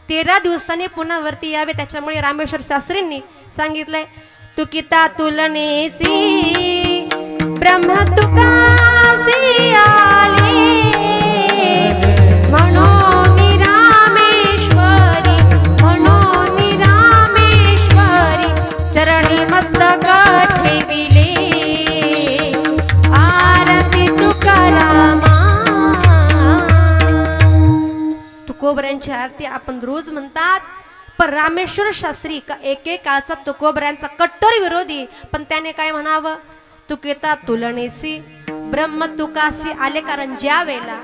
13 दिवसांनी पुन्हा वरती यावे, त्याच्यामुळे रामेश्वर शास्त्रींनी सांगितलंय तुकिता तुलनेसी ब्रह्म तुकासी आले म्हणून रामेश्वरी चरणी मस्तक ठेविले आरती तुकारामा. तुकोबऱ्यांची आरती आपण रोज म्हणतात, पण रामेश्वर शास्त्री एके काळचा तुकोबऱ्यांचा कट्टर विरोधी, पण त्याने काय म्हणावं, तुकिता तुलनेसी ब्रह्म तुकासी आले. कारण ज्या वेळेला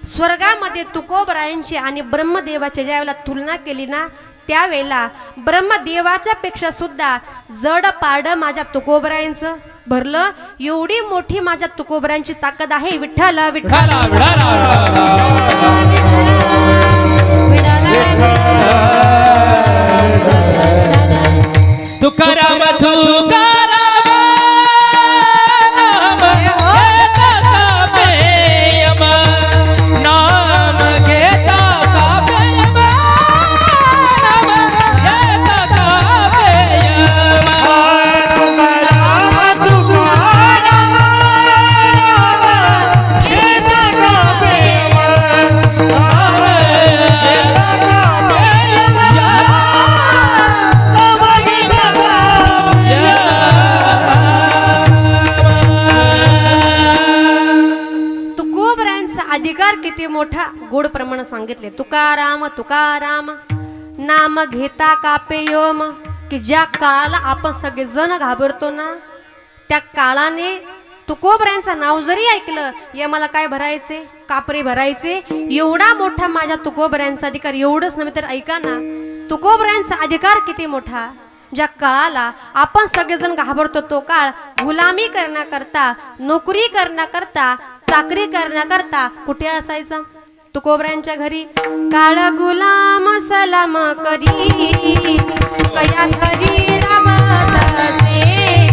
स्वर्गामध्ये तुकोबरायांची आणि ब्रह्मदेवाच्या ज्या वेळेला तुलना केली ना, त्यावेळेला ब्रह्मदेवाच्या पेक्षा सुद्धा जड पाड माझ्या तुकोबरायांचं भरलं. एवढी मोठी माझ्या तुकोबरायांची ताकद आहे. विठ्ठल विठ्ठल तुकाराम तुकाराम अधिकार किती मोठा गोड प्रमाण सांगितले. तुकाराम तुकाराम नाम घेता कापे योम. की ज्या काळाला आपण सगळेजण घाबरतो ना, त्या काळाने तुकोबऱ्यांचं नाव जरी ऐकलं, या मला काय भरायचे, कापरे भरायचे. एवढा मोठा माझ्या तुकोबऱ्यांचा अधिकार. एवढंच नव्हे तर ऐका ना, तुकोबऱ्यांचा अधिकार किती मोठा. ज्या काळाला आपण सगळेजण घाबरतो, तो काळ गुलामी करण्याकरता, नोकरी करण्याकरता, चाकरी करण्याकरता कुठे असायचा, तुकोबऱ्यांच्या घरी. काळ गुलाम सलाम करी कया घरी रामत से,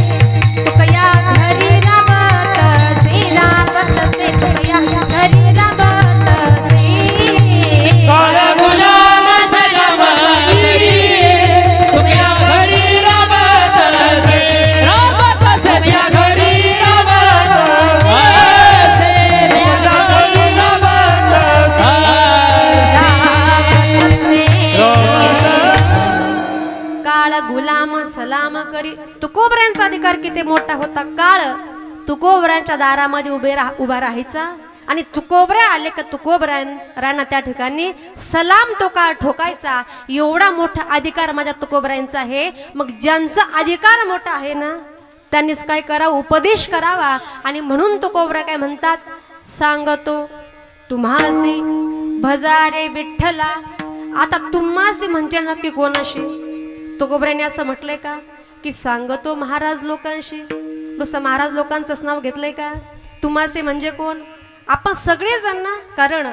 तुकया घरी रामत से, रामत से तुकया घरी रामत से. काळ गुलाम सलाम करी तुकया घरी रामत से, रामत से तुकया घरी रामत से. काळ गुलाम सलाम करी. तुकोबऱ्यांचा अधिकार किती मोठा होता. काळ तुकोबऱ्यांच्या दारामध्ये उभा राहायचा आणि तुकोबऱ्या आले का तुकोबऱ्यांना त्या ठिकाणी सलाम तो काळ ठोकायचा. एवढा मोठा अधिकार माझ्या तुकोबऱ्यांचा आहे. मग ज्यांचा अधिकार मोठा आहे ना, त्यांनीच काय करावं, उपदेश करावा. आणि म्हणून तुकोबऱ्या काय म्हणतात, सांगतो तुम्हासी भजारे विठ्ठला. आता तुम्हासी म्हणजे नक्की कोणाशी. तुकोबऱ्याने असं म्हटलंय का की सांगतो महाराज लोकांशी. नुसतं महाराज लोकांचंच नाव घेतलंय का. तुम्हासी म्हणजे कोण, आपण सगळेजण ना. कारण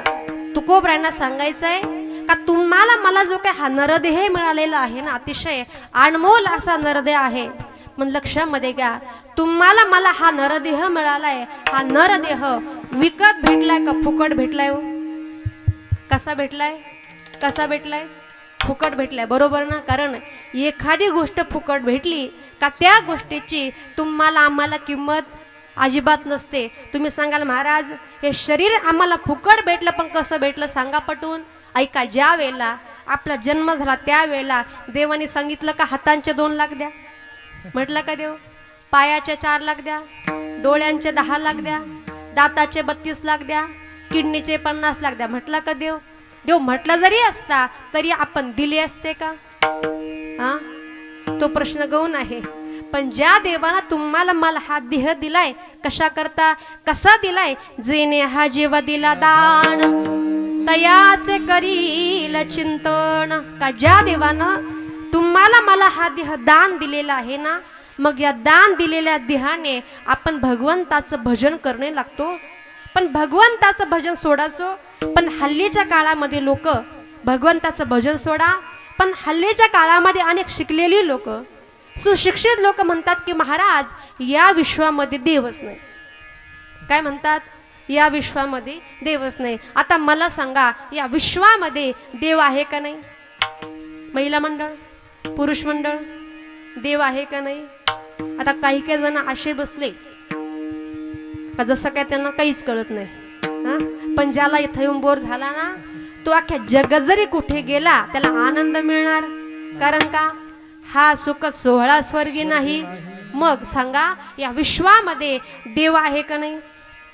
तुकोबऱ्यांना सांगायचं आहे का तुम्हाला मला जो काही हा नरदेह मिळालेला आहे ना, अतिशय अनमोल असा नरदेह आहे. पण लक्षामध्ये घ्या, तुम्हाला मला हा नरदेह मिळालाय. हा नरदेह विकत भेटलाय का फुकट भेटलाय हो. कसा भेटलाय, कसा भेटलाय, फुकट भेटलाय. बरोबर ना. कारण एखादी गोष्ट फुकट भेटली का त्या गोष्टीची तुम्हाला आम्हाला किंमत अजिबात नसते. तुम्ही सांगाल महाराज हे शरीर आम्हाला फुकट भेटलं, पण कसं भेटलं सांगा पटवून. ऐका, ज्या वेळेला आपला जन्म झाला त्या वेळेला देवाने सांगितलं का हातांचे 2 लाख द्या. म्हटलं का देव. पायाचे 4 लाख द्या, डोळ्यांचे 10 लाख द्या, दाताचे 32 लाख द्या, किडनीचे 50 लाख द्या. म्हटलं का देव. देव म्हटलं जरी असता तरी आपण दिले असते का. हा, तो प्रश्न गौण आहे. पण ज्या देवाना तुम्हाला मला हा देह दिलाय, कशा करता, कसा दिलाय, जेने हा जीव दिला दान तयाचे करील चिंतन. का ज्या देवानं तुम्हाला मला हा देह दान दिलेला आहे ना, मग या दान दिलेल्या देहाने आपण भगवंताचं भजन करणे लागतो. पण भगवंताचं भजन सोडायचो. पण हल्लीच्या काळामध्ये लोक भगवंताचं भजन सोडा. पण हल्लीच्या काळामध्ये अनेक शिकलेली लोक, सुशिक्षित लोक म्हणतात की महाराज या विश्वामध्ये देवच नाही. काय म्हणतात, या विश्वामध्ये देवच नाही. आता मला सांगा, या विश्वामध्ये देव आहे का नाही. महिला मंडळ, पुरुष मंडळ, देव आहे का नाही? आता काही काही जण असे बसले का जसं काय त्यांना काहीच कळत नाही हा. पण ज्याला इथं येऊन बोर झाला ना, तो अख्ख्या जगात जरी कुठे गेला त्याला आनंद मिळणार. कारण का हा सुख सोहळा स्वर्गी नाही. मग सांगा या विश्वामध्ये देव आहे का नाही?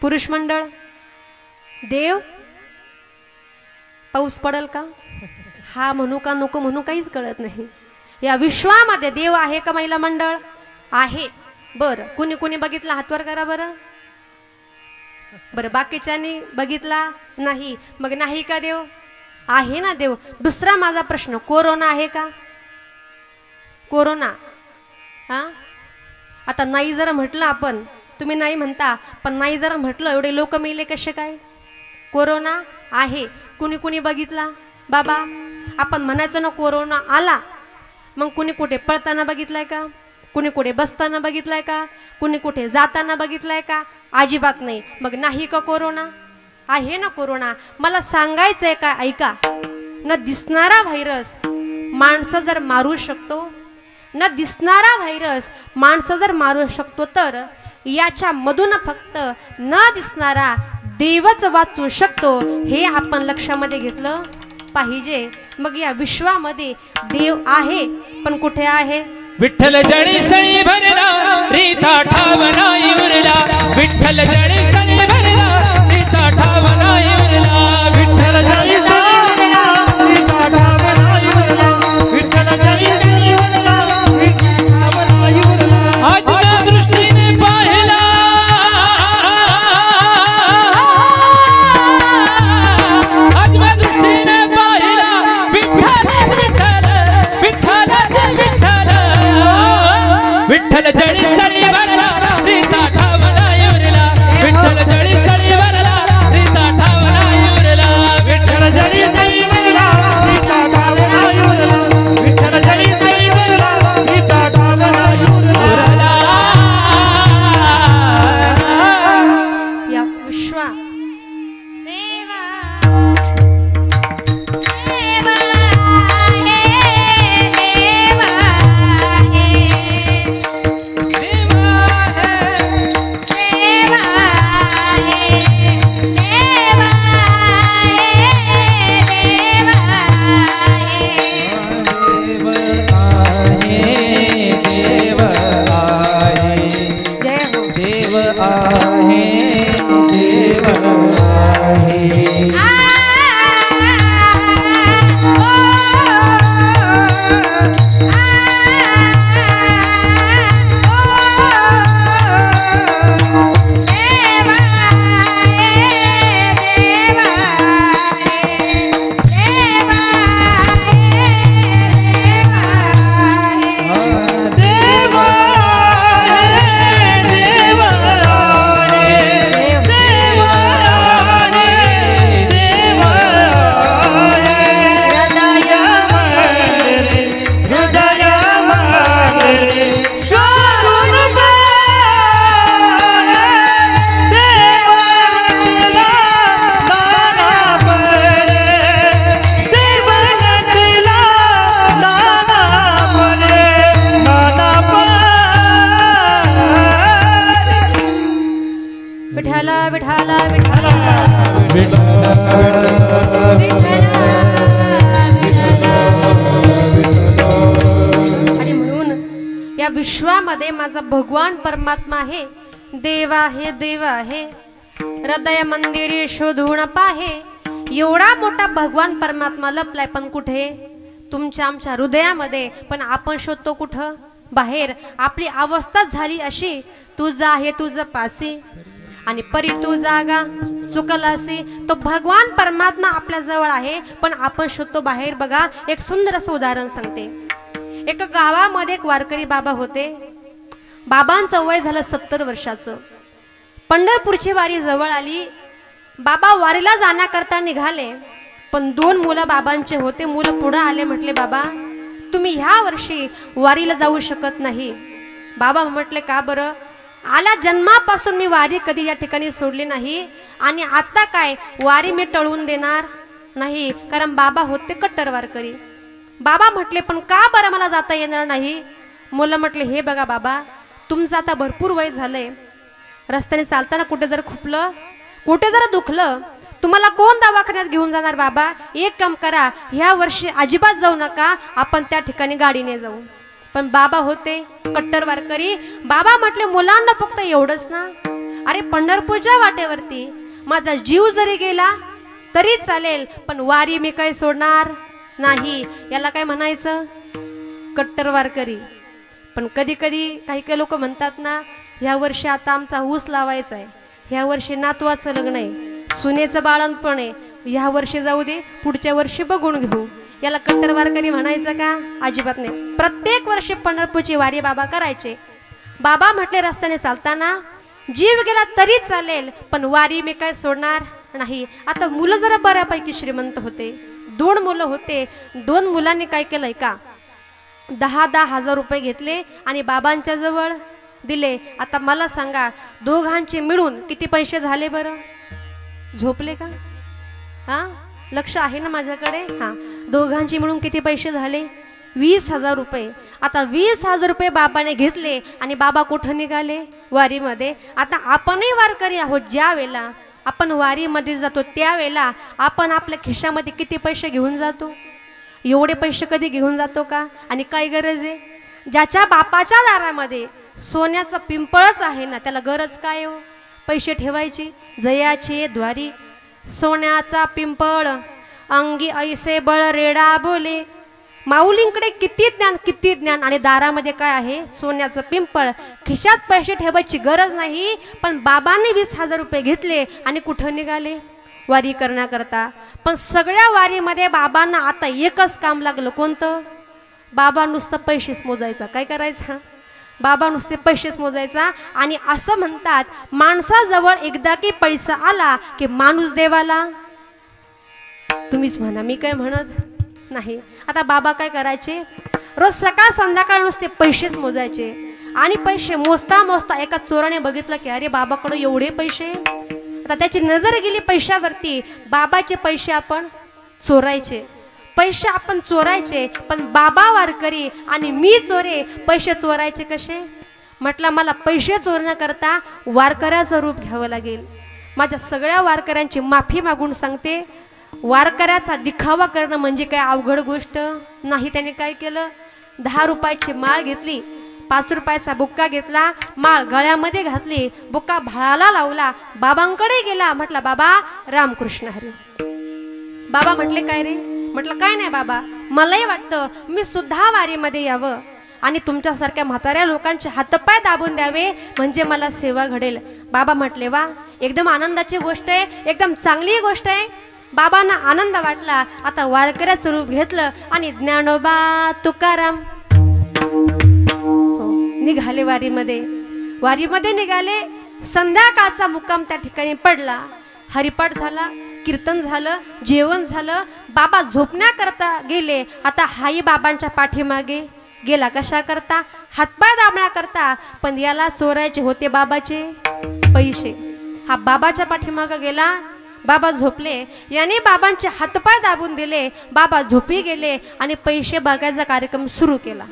पुरुष मंडळ, देव, पाऊस पडेल का हा म्हणू का नको म्हणू काहीच कळत नाही. या विश्वामध्ये देव आहे का? महिला मंडळ आहे. बरं, कुणी कुणी बघितला हातवर करा बरं. बरं, बाकीच्यांनी बघितला नाही. मग नाही का देव? आहे ना देव. दुसरा माझा प्रश्न, कोरोना आहे का? कोरोना हा. आता नाही जरा म्हटलं आपण, तुम्ही नाही म्हणता, पण नाही जरा म्हटलं एवढे लोक मेले कसे काय? कोरोना आहे. कुणी कुणी बघितला? बाबा आपण म्हणायचं ना कोरोना आला, मग कुणी कुठे पळताना बघितलाय का? कुणी कुठे बसताना बघितलाय का? कुणी कुठे जाताना बघितलाय का? अजिबात नाही. मग नाही का कोरोना? आहे ना कोरोना. मला सांगायचंय का ऐका, न दिसणारा व्हायरस माणसं जर मारू शकतो, न दिसणारा व्हायरस माणसं जर मारू शकतो, तर याच्या मधून फक्त न दिसणारा देवच वाचू शकतो. हे आपण लक्षामध्ये घेतलं पाहिजे. मग या विश्वामध्ये देव आहे, पण कुठे आहे? विठ्ठल जळी सळी भरला रीता ठावना उरला. विठ्ठल जळी सळी भरला रीता ठावना उरला. विठ्ठल जळी सळी भरला रीता ठावना उरला. विठ्ठल जळी सळी भरला रीता ठावना उरला. आज माझ्या दृष्टीने पाहिला, आज माझ्या दृष्टीने पाहिला विठ्ठल विठ्ठल विठ्ठल विठ्ठल. विठ्ठल जळी सळी भरला रीता ठावना उरला. विठ्ठल जळी सळी भरला रीता ठावना उरला. विठ्ठल जळी सळी भरला रीता ठावना उरला. विठ्ठल जळी सळी भरला रीता ठावना उरला. या विश्वा देवा देवा हे देवा हे देवा देवा हे देवा हे देवा हे जय हो. देव आहे देव आहे. विठाला विठाला विठाला आणि म्हणून या विश्वामध्ये माझा भगवान परमात्मा आहे. देव आहे देव आहे. हृदय मंदिरी शोधून पाहे. एवढा मोठा भगवान परमात्मा लपलाय, पण कुठे? तुमच्या आमच्या हृदयामध्ये. पण आपण शोधतो कुठं? बाहेर. आपली अवस्था झाली अशी, तुझं आहे तुझं पासी आणि परी तू जागा चुकलासी. तो भगवान परमात्मा आपल्या जवळ आहे, पण आपण शोधतो बाहेर. बघा, एक सुंदर असं उदाहरण सांगते. एक गावामध्ये एक वारकरी बाबा होते. बाबांचं वय झालं 70 वर्षाचं. पंढरपूरची वारी जवळ आली. बाबा वारीला जाण्याकरता निघाले, पण 2 मुलं बाबांचे होते. मुलं पुढे आले, म्हटले बाबा तुम्ही ह्या वर्षी वारीला जाऊ शकत नाही. बाबा म्हटले का बरं? आला जन्मापासून मी वारी कधी या ठिकाणी सोडली नाही, आणि आता काय वारी मी टळून देणार नाही. कारण बाबा होते कट्टर वारकरी. बाबा म्हटले पण का बरं मला जाता येणार नाही? मुलं म्हटले हे बघा बाबा, तुमचं आता भरपूर वय झालंय, रस्त्याने चालताना कुठे जर खुपलं, कुठे जर दुखलं, तुम्हाला कोण दवाखान्यात घेऊन जाणार बाबा? एक काम करा, ह्या वर्षी अजिबात जाऊ नका, आपण त्या ठिकाणी गाडीने जाऊ. पण बाबा होते कट्टर वारकरी. बाबा म्हटले मुलांना फक्त एवढंच ना, अरे पंढरपूरच्या वाटेवरती माझा जीव जरी गेला तरी चालेल, पण वारी मी काय सोडणार नाही. याला काय म्हणायचं? कट्टर वारकरी. पण कधी कधी काही काही लोक म्हणतात ना, ह्या वर्षी आता आमचा ऊस लावायचा आहे, ह्या वर्षी नातवाचं लग्न आहे, सुनेचं बाळंतपण आहे, ह्या वर्षी जाऊ दे, पुढच्या वर्षी बघून घेऊ. याला कट्टर वारकरी म्हणायचं का? अजिबात नाही. प्रत्येक वर्षी पंढरपूरची वारी बाबा करायचे. बाबा म्हटले रस्त्याने चालताना जीव गेला तरी चालेल, पण वारी मी काय सोडणार नाही. आता मुलं जरा बऱ्यापैकी श्रीमंत होते, 2 मुलं होते. 2 मुलांनी काय केलंय का, 10-10 हजार रुपये घेतले आणि बाबांच्या जवळ दिले. आता मला सांगा, दोघांचे मिळून किती पैसे झाले बरं? झोपले का? हा, लक्ष आहे ना माझ्याकडे? हा, दोघांची मिळून किती पैसे झाले? 20,000 रुपये. आता 20,000 रुपये बाबाने घेतले आणि बाबा कुठं निघाले? वारीमध्ये. आता आपणही वारकरी आहोत, ज्या वेळेला आपण वारीमध्ये जातो त्यावेळेला आपण आपल्या खिशामध्ये किती पैसे घेऊन जातो? एवढे पैसे कधी घेऊन जातो का? आणि काय गरज आहे? ज्याच्या बापाच्या दारामध्ये सोन्याचं पिंपळच आहे ना, त्याला गरज काय हो पैसे ठेवायची? जयाचे द्वारी सोन्याचा पिंपळ, अंगी ऐसे बळ रेडा बोले. माऊलींकडे किती ज्ञान आणि दारामध्ये काय आहे? सोन्याचं पिंपळ. खिशात पैसे ठेवायची गरज नाही. पण बाबांनी 20,000 रुपये घेतले आणि कुठं निघाले? वारी करण्याकरता. पण सगळ्या वारीमध्ये बाबांना आता एकच काम लागलं. कोणतं? बाबा नुसतं पैसेच मोजायचा. काय करायचं? बाबा नुसते पैसेच मोजायचा. आणि असं म्हणतात, माणसाजवळ एकदा की पैसा आला की माणूस देवाला. तुम्हीच म्हणा, मी काय म्हणत नाही. आता बाबा काय करायचे? रोज सकाळ संध्याकाळ नुसते पैसेच मोजायचे. आणि पैसे मोजता मोजता एका चोराने बघितलं की अरे बाबाकडे एवढे पैसे. आता त्याची नजर गेली पैशावरती. बाबाचे पैसे आपण चोरायचे, पैसे आपण चोरायचे. पण बाबा वारकरी आणि मी चोरे. पैसे चोरायचे कसे? म्हटलं मला पैसे चोरण्याकरता वारकऱ्याचं रूप घ्यावं लागेल. माझ्या सगळ्या वारकऱ्यांची माफी मागून सांगते, वारकऱ्याचा दिखावा करणं म्हणजे काय अवघड गोष्ट नाही. त्याने काय केलं? 10 रुपयाची माळ घेतली, 5 रुपयाचा बुक्का घेतला, माळ गळ्यामध्ये घातली, बुक्का भाळाला लावला, बाबांकडे गेला. म्हटलं बाबा रामकृष्ण हरी. बाबा म्हटले काय रे? म्हटलं काय नाही बाबा, मलाही वाटतं मी सुद्धा वारीमध्ये यावं आणि तुमच्यासारख्या म्हाताऱ्या लोकांचे हातपाय दाबून द्यावे, म्हणजे मला सेवा घडेल. बाबा म्हटले वा, एकदम आनंदाची गोष्ट आहे, एकदम चांगली गोष्ट आहे. बाबांना आनंद वाटला. आता वारकऱ्याचं रूप घेतलं आणि ज्ञानोबा तुकाराम निघाले वारीमध्ये. वारीमध्ये निघाले. संध्याकाळचा मुक्काम त्या ठिकाणी पडला. हरिपाठ झाला, कीर्तन झालं, जेवण झालं. बाबा झोपण्याकरता गेले. आता हाई बाबांच्या पाठीमागे गेला. कशा करता? हातपाय दाबण्याकरता. पण याला चोरायचे होते बाबाचे पैसे. हा बाबाच्या पाठीमागे गेला. बाबा झोपले. याने बाबांचे हातपाय दाबून दिले. बाबा झोपी गेले आणि पैसे बघायचा कार्यक्रम सुरू केला.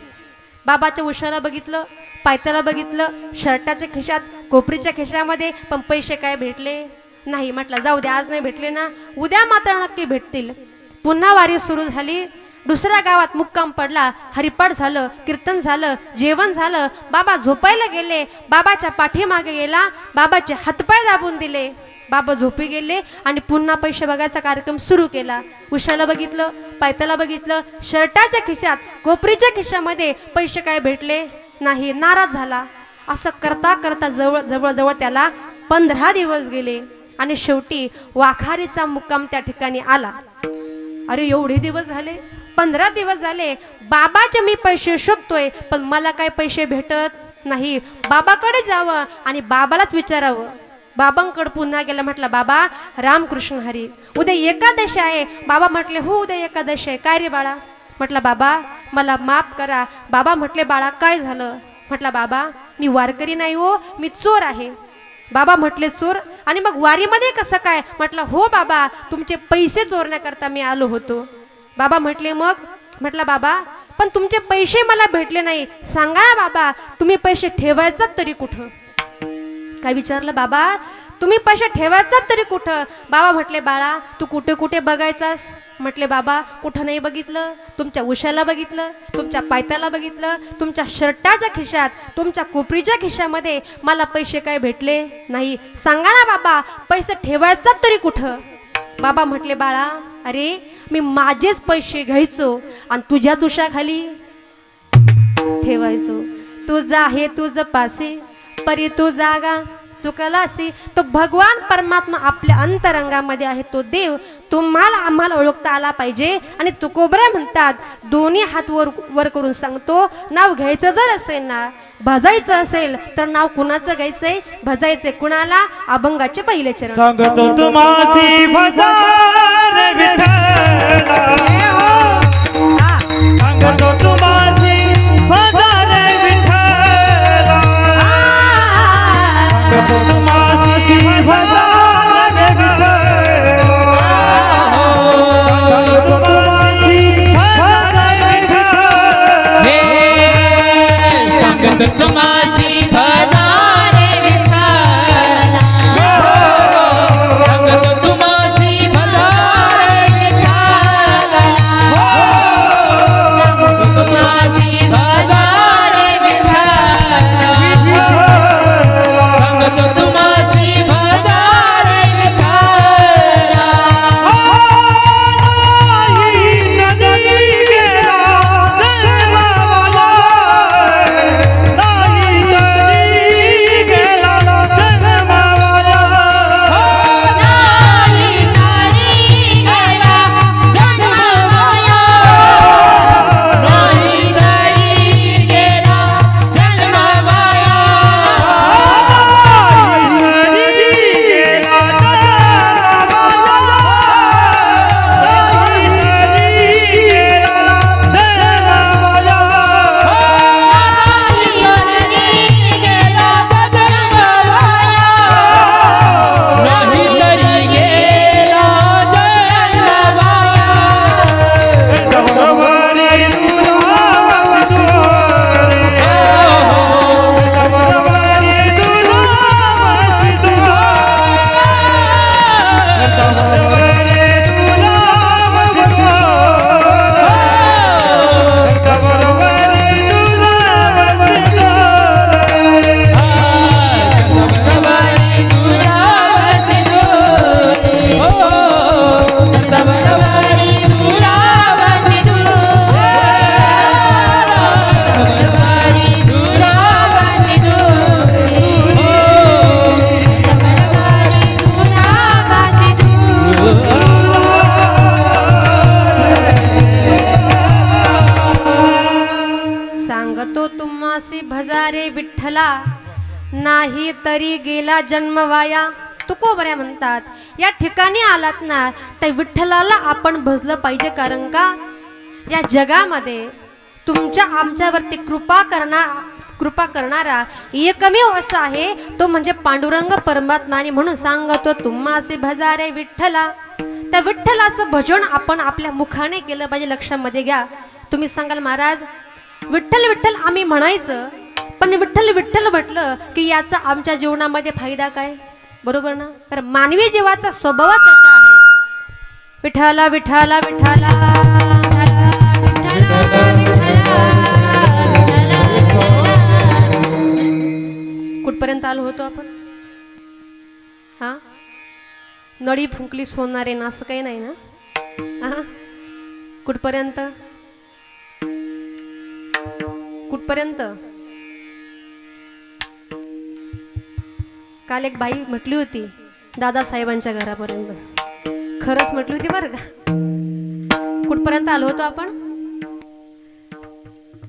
बाबाच्या उशाला बघितलं, पायथ्याला बघितलं, शर्टाच्या खिशात, कोपरीच्या खिशामध्ये, पण पैसे काय भेटले नाही. म्हटलं जाऊ दे, आज नाही भेटले ना, उद्या मात्र नक्की भेटतील. पुन्हा वारी सुरू झाली. दुसऱ्या गावात मुक्काम पडला. हरिपाठ झालं, कीर्तन झालं, जेवण झालं. बाबा झोपायला गेले. बाबाच्या पाठीमागे गेला. बाबाचे हातपाय दाबून दिले. बाबा झोपी गेले आणि पुन्हा पैसे बघायचा कार्यक्रम सुरू केला. उशाला बघितलं, पायथ्याला बघितलं, शर्टाच्या खिशात, कोपरीच्या खिशामध्ये पैसे काय भेटले नाही. नाराज झाला. असं करता करता जवळ त्याला 15 दिवस गेले आणि शेवटी वाखारीचा मुक्काम त्या ठिकाणी आला. अरे एवढे दिवस झाले, 15 दिवस झाले, बाबाचे मी पैसे शोधतोय पण मला काय पैसे भेटत नाही. बाबाकडे जावं आणि बाबालाच विचारावं. बाबांकडे पुन्हा गेला. म्हटलं बाबा रामकृष्ण हरी, उद्या एकादशी आहे. बाबा म्हटले हो उद्या एकादशी आहे. काय रे बाळा? म्हटलं बाबा मला माफ करा. बाबा म्हटले बाळा काय झालं? म्हटलं बाबा मी वारकरी नाही हो, मी चोर आहे. बाबा म्हटले चोर? आणि मग वारीमध्ये कसं काय? म्हटलं हो बाबा तुमचे पैसे चोरण्याकरता मी आलो होतो. बाबा म्हटले मग म्हटलं बाबा पण तुमचे पैसे मला भेटले नाही, सांगा ना बाबा तुम्ही पैसे ठेवायचात तरी कुठं? काय विचारलं बाबा तुम्ही पैसे ठेवायचात तरी कुठं? बाबा म्हटले बाळा तू कुठे कुठे बघायचास? म्हटले बाबा कुठं नाही बघितलं, तुमच्या उशाला बघितलं, तुमच्या पायथ्याला बघितलं, तुमच्या शर्टाच्या खिशात, तुमच्या कोपरीच्या खिशामध्ये मला पैसे काय भेटले नाही, सांगा ना बाबा पैसे ठेवायचात तरी कुठं? बाबा म्हटले बाळा अरे मी माझेच पैसे घ्यायचो आणि तुझ्याच उशाखाली ठेवायचो, तुझं आहे तुझं पासे परी तू जागा चुकलासी. तो भगवान परमात्मा आपल्या अंतरंगामध्ये आहे, तो देव तुम्हाला आम्हाला ओळखता आला पाहिजे. आणि तुकोबरे म्हणतात दोन्ही हात वर करून सांगतो नाव घ्यायचं जर असेल ना, भजायचं असेल तर नाव कुणाचं घ्यायचंय, भजायचंय कुणाला? अभंगाचे पहिले चरण. सांगतो तुम्हासी भजार विठ्ठला, सांगतो तुम्हासी भजार विठ्ठला, सांगतो तुम्हासी भजार विठ्ठला, सांगतो तुम्हासी भजार विठ्ठला, सांगतो तुम्हासी भजार विठ्ठला, सांगतो तुम्हासी भजार विठ्ठला, सांगतो तुम्हासी भजार विठ्ठला, सांगतो तुम्हासी भजार विठ्ठला. भजारे विठ्ठला नाही तरी गेला जन्म वाया. तुकोबऱ्या म्हणतात या ठिकाणी आलात ना त्या विठ्ठलाला आपण भजलं पाहिजे, कारण का या जगामध्ये तुमच्या आमच्यावरती कृपा करणारा एकमेव असा आहे तो म्हणजे पांडुरंग परमात्मा. म्हणून सांगतो तुम्हासी भजारे विठ्ठला. त्या विठ्ठलाचं भजन आपण आपल्या मुखाने केलं पाहिजे. लक्षामध्ये घ्या. तुम्ही सांगाल महाराज विठ्ठल विठ्ठल आम्ही म्हणायचं, पण विठ्ठल विठ्ठल म्हटलं की याचा आमच्या जीवनामध्ये फायदा काय? बरोबर ना? तर मानवी जीवाचा स्वभावच असा आहे. विठ्ठला विठ्ठला विठ्ठला कुठपर्यंत आलो होतो आपण? हा, नळी फुंकली सोनारे ना, असं काही नाही ना? हा, कुठपर्यंत कुठपर्यंत? काल एक बाई म्हटली होती दादासाहेबांच्या घरापर्यंत. खरंच म्हटली होती बरं का. कुठपर्यंत आलो होतो आपण?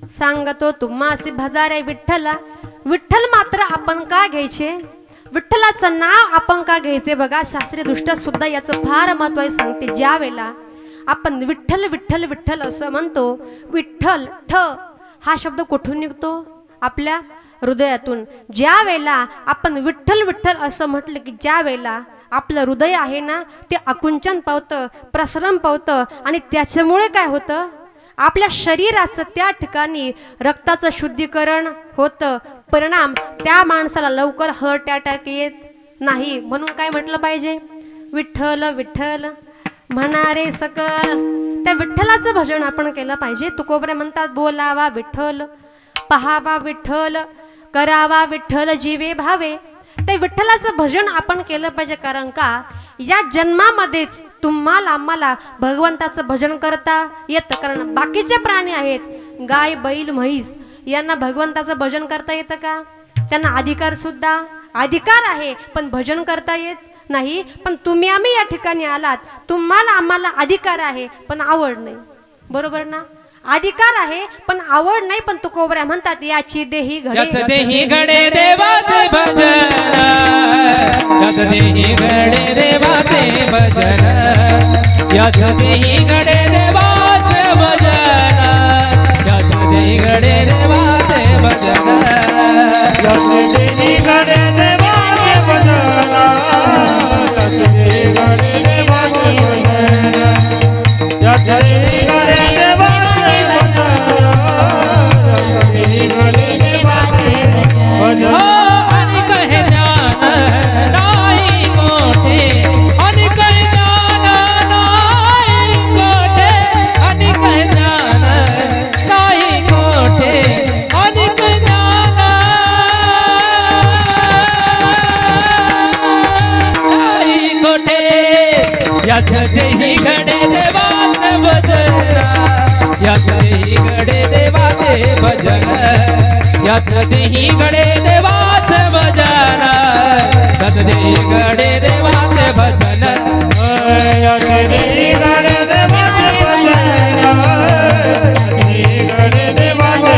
सांगतो तुम्हासी भजारे विठ्ठला. विठ्ठल मात्र आपण का घ्यायचे? विठ्ठलाचं नाव आपण का घ्यायचे? बघा शास्त्रीय दृष्ट्या सुद्धा याचं फार महत्त्व आहे. सांगते ज्या वेळेला आपण विठ्ठल विठ्ठल विठ्ठल असं म्हणतो, विठ्ठल ठ हा शब्द कुठून निघतो? आपल्या हृदयातून. ज्या वेळेला आपण विठ्ठल विठ्ठल असं म्हटलं की ज्या वेळेला आपलं हृदय आहे ना ते आकुंचन पावतं, प्रसरण पावतं. आणि त्याच्यामुळे काय होतं? आपल्या शरीराचं त्या ठिकाणी रक्ताचं शुद्धीकरण होतं, परिणाम त्या माणसाला लवकर हार्ट अटॅक येत नाही. म्हणून काय म्हटलं पाहिजे, विठ्ठल विठ्ठल म्हणणारे सकल. त्या विठ्ठलाचं भजन आपण केलं पाहिजे. तुकोबरे म्हणतात, बोलावा विठ्ठल, पहावा विठ्ठल, करावा विठ्ठल, जीवे भावे. ते विठ्ठलाचं भजन आपण केलं पाहिजे. कारण का या जन्मामध्येच तुम्हाला आम्हाला भगवंताचं भजन करता येतं. कारण बाकीचे प्राणी आहेत, गाय बैल म्हैस, यांना भगवंताचं भजन करता येतं का? त्यांना अधिकार आहे पण भजन करता येत नाही. पण तुम्ही आम्ही या ठिकाणी आलात, तुम्हाला आम्हाला अधिकार आहे पण आवड नाही. बरोबर ना? अधिकार आहे पण आवड नाही. पण तुकोबऱ्या म्हणतात, याची देही घडे, याच देही घडे देवाचे भजन, याच देही घडे देवाचे भजन, याच देही घडे देवाचे भजन, याच देही घडे देवाचे भजन, याच देही घडे देवाचे भजन, याच देही घडे देवाचे भजन, याच देही घडे देवाचे भजन. आणि कहे ज्ञान नाही कोठे, आणि कहे ज्ञान नाही कोठे, आणि कहे ज्ञान नाही कोठे, आणि कहे ज्ञान नाही कोठे. याच देही घडे देवाचे भजन, याच देही घडे देवाचे भजन, याच देही घडे देवाचे भजन, याच देही घडे देवाचे भजन, याच देही घडे देवाचे भजन, याच देही घडे देवाचे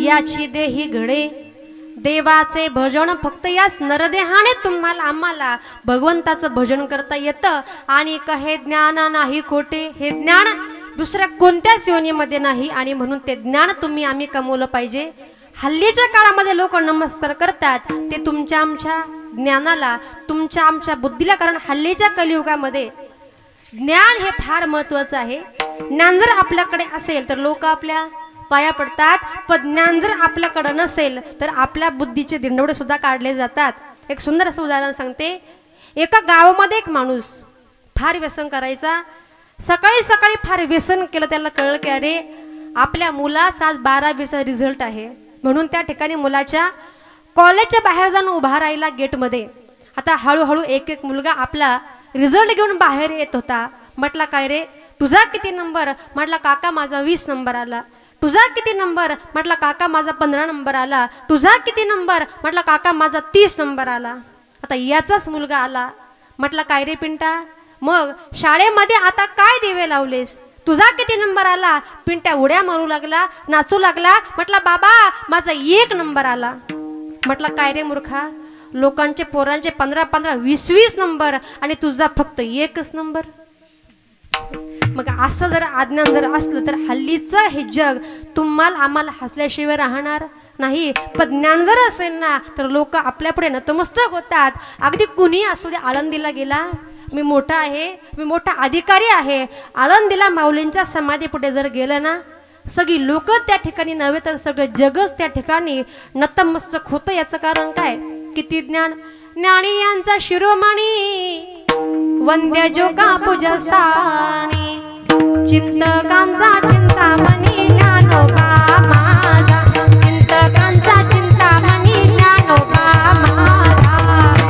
याची देही घडे देवाचे भजन. फक्त याच नरदेहाने तुम्हाला आम्हाला भगवंताचं भजन करता येतं. आणि कहे ज्ञान नाही खोटे, हे ज्ञान दुसऱ्या कोणत्याच योनीमध्ये नाही. आणि म्हणून ते ज्ञान तुम्ही आम्ही कमवलं पाहिजे. हल्लीच्या काळामध्ये लोक नमस्कार करतात ते तुमच्या आमच्या ज्ञानाला, तुमच्या आमच्या बुद्धीला. कारण हल्लीच्या कलियुगामध्ये ज्ञान हे फार महत्वाचं आहे. ज्ञान जर आपल्याकडे असेल तर लोक आपल्या पाया पडतात, पण ज्ञान जर आपल्याकडे नसेल तर आपल्या बुद्धीचे दिंडवडे सुद्धा काढले जातात. एक सुंदर असं उदाहरण सांगते. एका गावामध्ये एक माणूस फार व्यसन करायचा. सकाळी सकाळी फार व्यसन केलं. त्याला कळलं की अरे आपल्या मुलाचा आज 12वीचा रिझल्ट आहे. म्हणून त्या ठिकाणी मुलाच्या कॉलेजच्या बाहेर जाऊन उभा राहिला गेटमध्ये. आता हळूहळू एक एक मुलगा आपला रिझल्ट घेऊन बाहेर येत होता. म्हटला काय रे तुझा किती नंबर? म्हटला काका माझा 20 नंबर आला. तुझा किती नंबर? म्हटला काका माझा 15 नंबर आला. तुझा किती नंबर? म्हटला काका माझा 30 नंबर आला. आता याचाच मुलगा आला. म्हटला काय रे पिंटा मग शाळेमध्ये आता काय दिवे लावलेस? तुझा किती नंबर आला? पिंट्या उड्या मारू लागला, नाचू लागला. म्हटला बाबा माझा 1 नंबर आला. म्हटला काय रे मूर्खा, लोकांचे पोरांचे 15-15, 20-20 नंबर आणि तुझा फक्त 1च नंबर. मग असं जर अज्ञान जर असलं तर हल्लीचं हे जग तुम्हाला आम्हाला हसल्याशिवाय राहणार नाही. पण ज्ञान जर असेल ना तर लोक आपल्या पुढे नतमस्तक होतात. अगदी कुणी असू दे, आळंदीला गेला, मी मोठा आहे, मी मोठा अधिकारी आहे, आळंदीला माऊलींच्या समाधी पुढे जर गेलं ना सगळी लोक त्या ठिकाणी नव्हे तर सगळं जगच त्या ठिकाणी नतमस्तक होतं. याचं कारण काय? किती ज्ञान. ज्ञानी यांचा शिरोमणी वंद्य जो का पूजस्थानी, चिंतकांचा चिंतामणी ज्ञानोबा माझा, चिंतकांचा चिंतामणी ज्ञानोबा माझा,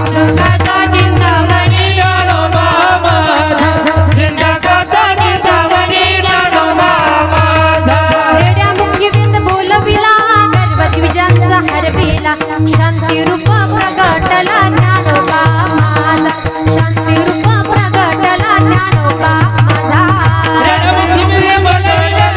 चिंतकांचा चिंतामणी ज्ञानोबा माझा, चिंतकांचा चिंतामणी ज्ञानोबा माझा. रेड्या मुखीविंद बोलविला गर्भद्विजांचा हरविला, शांती रूप प्रगटला ज्ञानोबा माझा, शांती रूप प्रगटला ज्ञानोबा माझा. रणमुखी बोलविला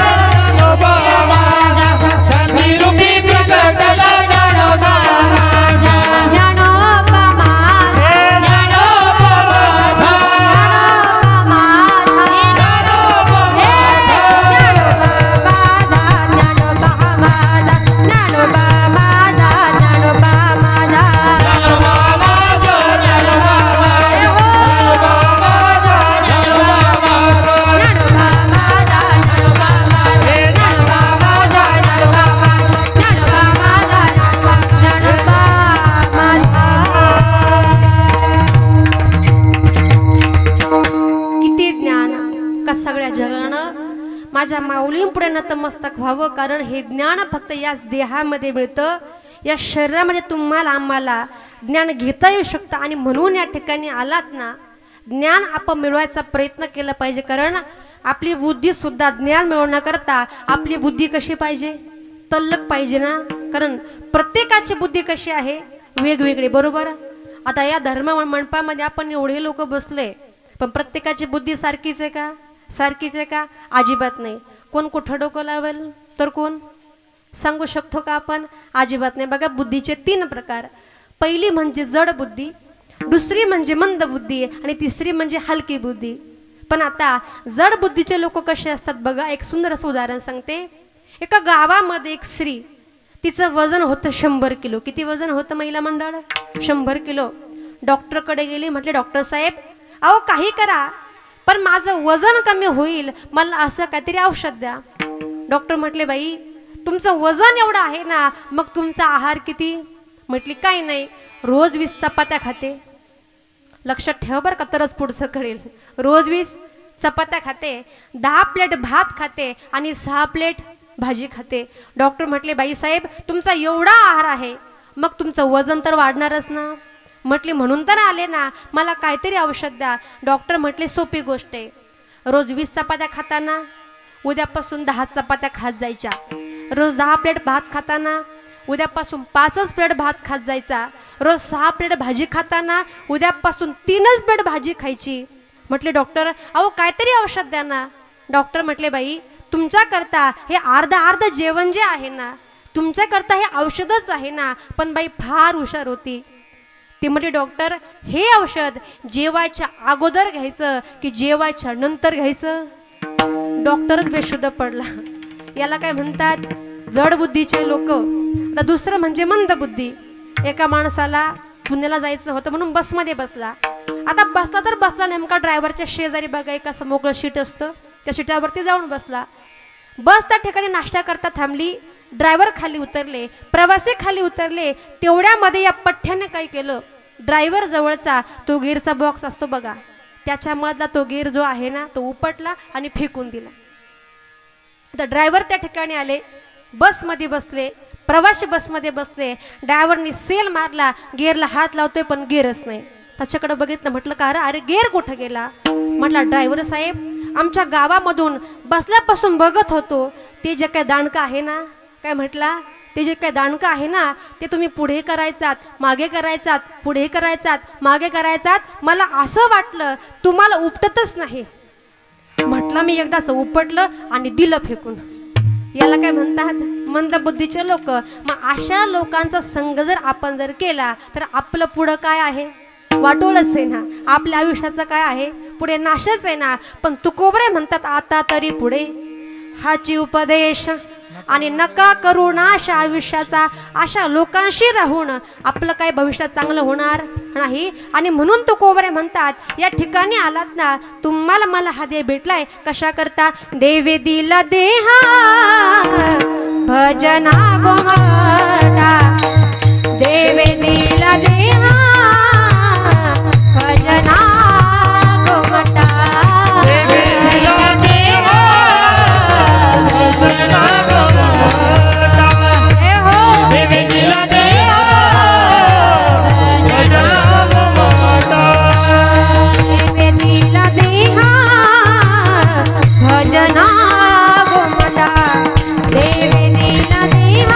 माझ्या माऊलींपुढे नतमस्तक व्हावं, कारण हे ज्ञान फक्त याच देहामध्ये मिळतं, या शरीरामध्ये तुम्हाला आम्हाला ज्ञान घेता येऊ शकतं. आणि म्हणून या ठिकाणी आलात ना, ज्ञान आपण मिळवायचा प्रयत्न केला पाहिजे. कारण आपली बुद्धी सुद्धा ज्ञान मिळवण्याकरता आपली बुद्धी कशी पाहिजे, तल्लक पाहिजे ना. कारण प्रत्येकाची बुद्धी कशी आहे, वेगवेगळी, बरोबर. आता या धर्म मंडपामध्ये आपण एवढे लोक बसले, पण प्रत्येकाची बुद्धी सारखीच आहे का, सारखीच आहे का? अजिबात नाही. कोण कुठं डोकं लावेल तर कोण सांगू शकतो का आपण? अजिबात नाही. बघा, बुद्धीचे 3 प्रकार. पहिली म्हणजे जड बुद्धी, दुसरी म्हणजे मंद बुद्धी आणि तिसरी म्हणजे हलकी बुद्धी. पण आता जड बुद्धीचे लोक कसे असतात बघा, एक सुंदर असं उदाहरण सांगते. एका गावामध्ये एक स्त्री, तिचं वजन होतं 100 किलो. किती वजन होतं महिला मंडळ? 100 किलो. डॉक्टरकडे गेली, म्हटले डॉक्टर साहेब अहो काही करा, पण माझं वजन कमी होईल, मला असं काहीतरी औषध द्या. डॉक्टर म्हटले बाई तुमचं वजन एवढं आहे ना, मग तुमचा आहार किती? म्हटली काही नाही, रोज 20 चपात्या खाते. लक्षात ठेवा बरं का, तरच पुढचं कळेल. रोज 20 चपात्या खाते, 10 प्लेट भात खाते आणि 6 प्लेट भाजी खाते. डॉक्टर म्हटले बाई साहेब तुमचा एवढा आहार आहे, मग तुमचं वजन तर वाढणारच ना. म्हटली म्हणून तर आले ना, मला काहीतरी औषध द्या. डॉक्टर म्हटले सोपी गोष्ट आहे, रोज 20 चपात्या खाताना उद्यापासून 10 चपात्या खात जायच्या. रोज 10 प्लेट भात खाताना उद्यापासून 5च प्लेट भात खात जायचा. रोज 6 प्लेट भाजी खाताना उद्यापासून 3च प्लेट भाजी खायची. म्हटले डॉक्टर अहो काहीतरी औषध द्या ना. डॉक्टर म्हटले बाई तुमच्याकरता हे अर्ध जेवण जे आहे ना, तुमच्याकरता हे औषधच आहे ना. पण बाई फार हुशार होती. ती म्हटली डॉक्टर हे औषध जेवायच्या अगोदर घ्यायचं की जेवायच्या नंतर घ्यायचं? डॉक्टरच बेशुद्ध पडला. याला काय म्हणतात? जड बुद्धीचे लोक. आता दुसरं म्हणजे मंद बुद्धी. एका माणसाला पुण्याला जायचं होतं म्हणून बसमध्ये बसला. आता बसला तर बसला, नेमका ड्रायव्हरच्या शेजारी बघा एक असं मोकळं शीट असतं, त्या शीटावरती जाऊन बसला. बस त्या ठिकाणी नाश्ता करता थांबली. ड्रायव्हर खाली उतरले, प्रवासी खाली उतरले. तेवढ्यामध्ये या पठ्ठ्याने काय केलं, ड्रायव्हर जवळचा तो गिअरचा बॉक्स असतो बघा, त्याच्यामधला तो गिअर जो आहे ना तो उपटला आणि फेकून दिला. तर ड्रायव्हर त्या ठिकाणी आले, बसमध्ये बसले, प्रवासी बसमध्ये बसले. ड्रायव्हरनी सेल मारला, गिअरला हात लावतोय पण गिअरच नाही. त्याच्याकडे बघितलं, म्हटलं का अरे गिअर कुठं गेला? म्हटला ड्रायव्हर साहेब आमच्या गावामधून बसल्यापासून बघत होतो, ते जे काय दांडका आहे ना, काय म्हटला, ते जे काय दांडका आहे ना ते तुम्ही पुढे करायचात, मागे करायचात, पुढे करायचात, मागे करायचात. मला असं वाटलं तुम्हाला उपटतच नाही. म्हटलं मी एकदाच उपटलं आणि दिलं फेकून. याला काय म्हणतात? मंद बुद्धीचे लोक. मग अशा लोकांचा संग जर आपण जर केला तर आपलं पुढं काय आहे? वाटोळच आहे ना. आपल्या आयुष्याचं काय आहे? पुढे नाशच आहे ना. पण तुकोबरे म्हणतात आता तरी पुढे हाची उपदेश आणि नका करू नाश आयुष्याचा. अशा लोकांशी राहून आपलं काय भविष्यात चांगलं होणार नाही. आणि म्हणून तुकोबरे म्हणतात या ठिकाणी आलात ना, तुम्हाला मला हा देह भेटलाय कशा करता? देवे दिला देहा भजना गोमाता, देवे दिला देहा भजना गोमाता, देवे दिला देहा भजना गोमाता, देवे दिला देहा भजना गोमाता, देवे दिला देहा भजना गोमाता, देवे दिला देहा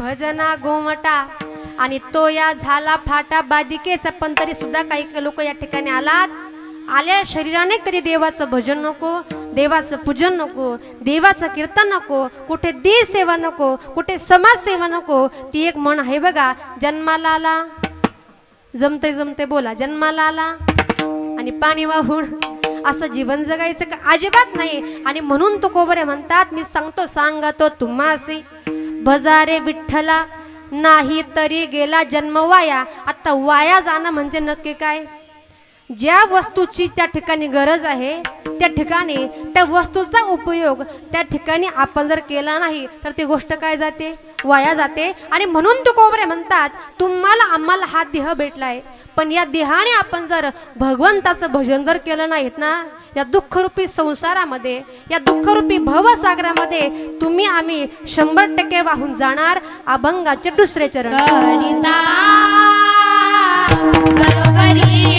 भजना गोमटा आणि तो या झाला फाटा बादिकेचा. पण तरी सुद्धा काही लोक या ठिकाणी आल्या शरीराने कधी देवाचं भजन नको, देवाचं पूजन नको, देवाचं कीर्तन नको, कुठे देव सेवा नको, कुठे समाज सेवा नको. ती एक म्हण आहे बघा, जन्माला आला जमते जमते बोला, जन्माला आला आणि पाणी वाहून असं जीवन जगायचं का? अजिबात नाही. आणि म्हणून तो कोबरे म्हणतात, मी सांगतो तुम्हासी भजारे विठ्ठला नाही तरी गेला जन्म वाया. आता वाया जाणं म्हणजे नक्की काय? ज्या वस्तूची त्या ठिकाणी गरज आहे त्या ठिकाणी त्या वस्तूचा उपयोग त्या ठिकाणी आपण जर केला नाही तर ती गोष्ट काय जाते? वाया जाते. आणि म्हणून तुकोबरे म्हणतात, तुम्हाला आम्हाला हा देह भेटलाय, पण या देहाने आपण जर भगवंताचं भजन जर केलं नाहीत ना, या दुःखरूपी संसारामध्ये, या दुःखरूपी भवसागरामध्ये तुम्ही आम्ही 100% वाहून जाणार. अभंगाचे दुसरे चरण. करिता बरोबरी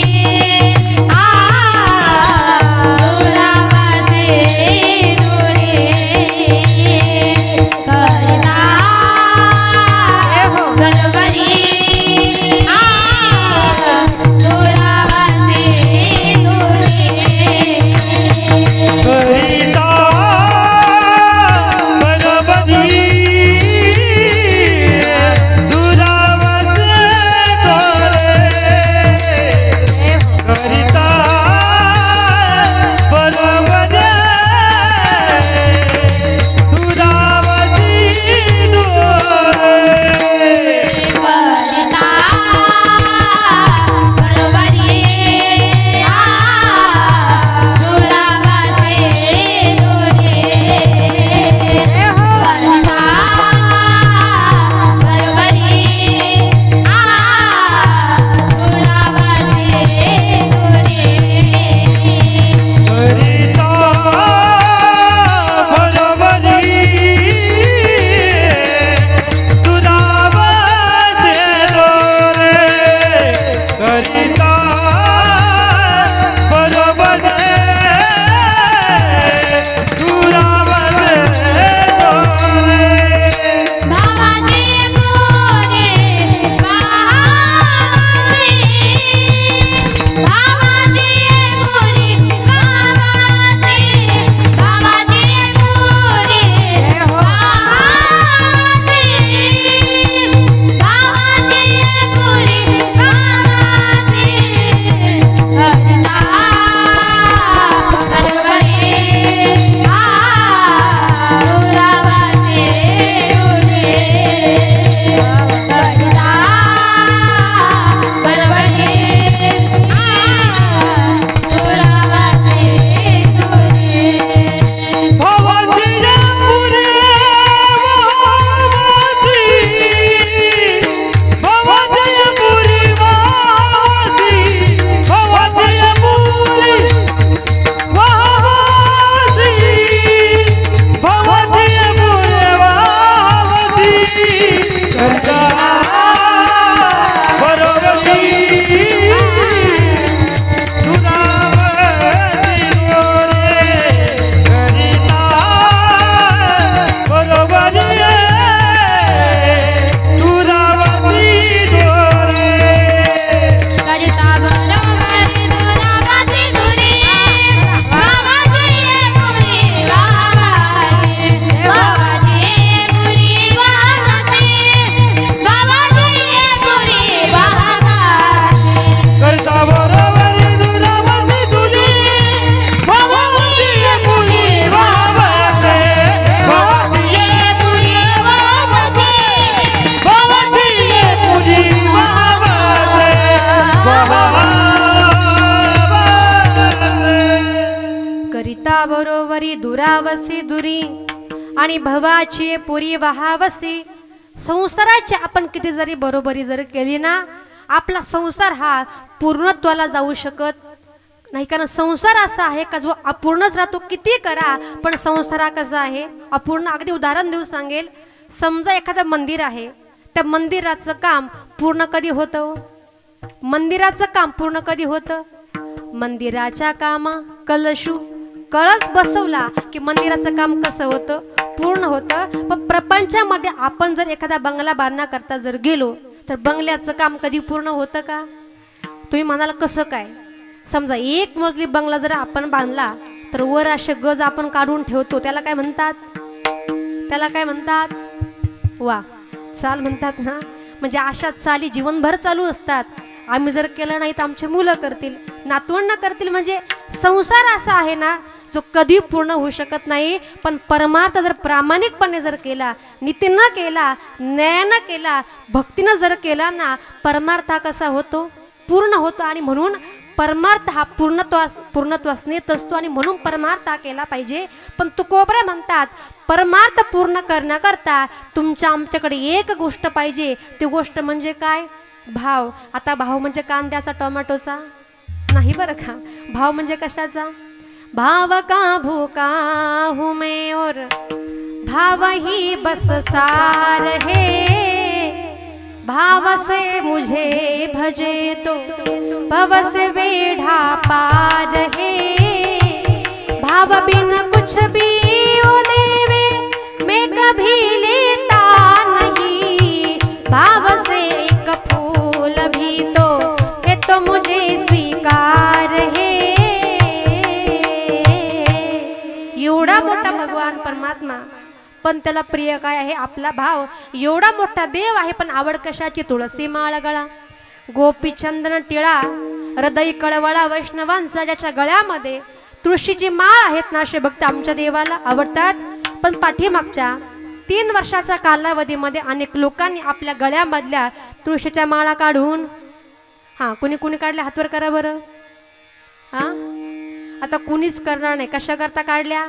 बरोबरी दुरावसी दुरी आणि भवाची पुरी वहावसी. संसाराची आपण किती जरी बरोबरी जर केली ना, आपला संसार हा पूर्णत्वाला जाऊ शकत नाही. कारण संसार असा आहे का जो अपूर्णच राहतो. किती करा पण संसार कसा आहे? अपूर्ण. अगदी उदाहरण देऊ सांगेल, समजा एखादं मंदिर आहे, त्या मंदिराचं काम पूर्ण कधी होतं? मंदिराचं काम पूर्ण कधी होतं? मंदिराच्या कामा कलशू कळस बसवला की मंदिराचं काम कसं होतं? पूर्ण होतं. पण प्रपंचामध्ये आपण जर एखादा बंगला बांधण्याकरता जर गेलो तर बंगल्याचं काम कधी पूर्ण होतं का? तुम्ही म्हणाल कसं काय? समजा एक मजली बंगला जर आपण बांधला तर वर असे गज आपण काढून ठेवतो, त्याला काय म्हणतात? त्याला काय म्हणतात? वा, चाल म्हणतात ना. म्हणजे अशा चाली जीवनभर चालू असतात. आम्ही जर केलं नाही तर आमचे मुलं करतील, नातवंड करतील. म्हणजे संसार असा आहे ना जो कधी पूर्ण होऊ शकत नाही. पण परमार्थ जर प्रामाणिकपणे जर केला, नीतीनं केला, न्यायानं केला, भक्तीनं जर केला ना, परमार्थ हा कसा होतो? पूर्ण होतो. आणि म्हणून परमार्थ हा पूर्णत्वास नेत असतो आणि म्हणून परमार्थ हा केला पाहिजे. पण तुकोबरे म्हणतात परमार्थ पूर्ण करण्याकरता तुमच्या आमच्याकडे एक गोष्ट पाहिजे. ती गोष्ट म्हणजे काय? भाव. आता भाव म्हणजे कांद्याचा, टोमॅटोचा नाही बरं का. भाव म्हणजे कशाचा? भाव का भूका हूँ मैं और भाव ही बस सार है, भाव से मुझे भजे तो भव से बेढ़ा पार है, भाव बिन कुछ भी ओ देवे मैं कभी लेता नहीं, भाव से एक फूल भी तो है तो मुझे स्वीकार है. एवढा मोठा भगवान परमात्मा, पण त्याला प्रिय काय आहे? आपला भाव. एवढा मोठा देव आहे पण आवड कशाची? तुळसी माळ गळा, गोपीचंदन टिळा, हृदय कळवळा, वैष्णवांचा ज्याच्या गळ्यामध्ये तुळशीची माळ आहेत ना, असे भक्त आमच्या देवाला आवडतात. पण पाठीमागच्या 3 वर्षाच्या कालावधीमध्ये अनेक लोकांनी आपल्या गळ्यामधल्या तुळशीच्या माळा काढून, कुणी कुणी काढल्या? हातवर करा बरं. आता कुणीच करणार नाही. कशा करता काढल्या?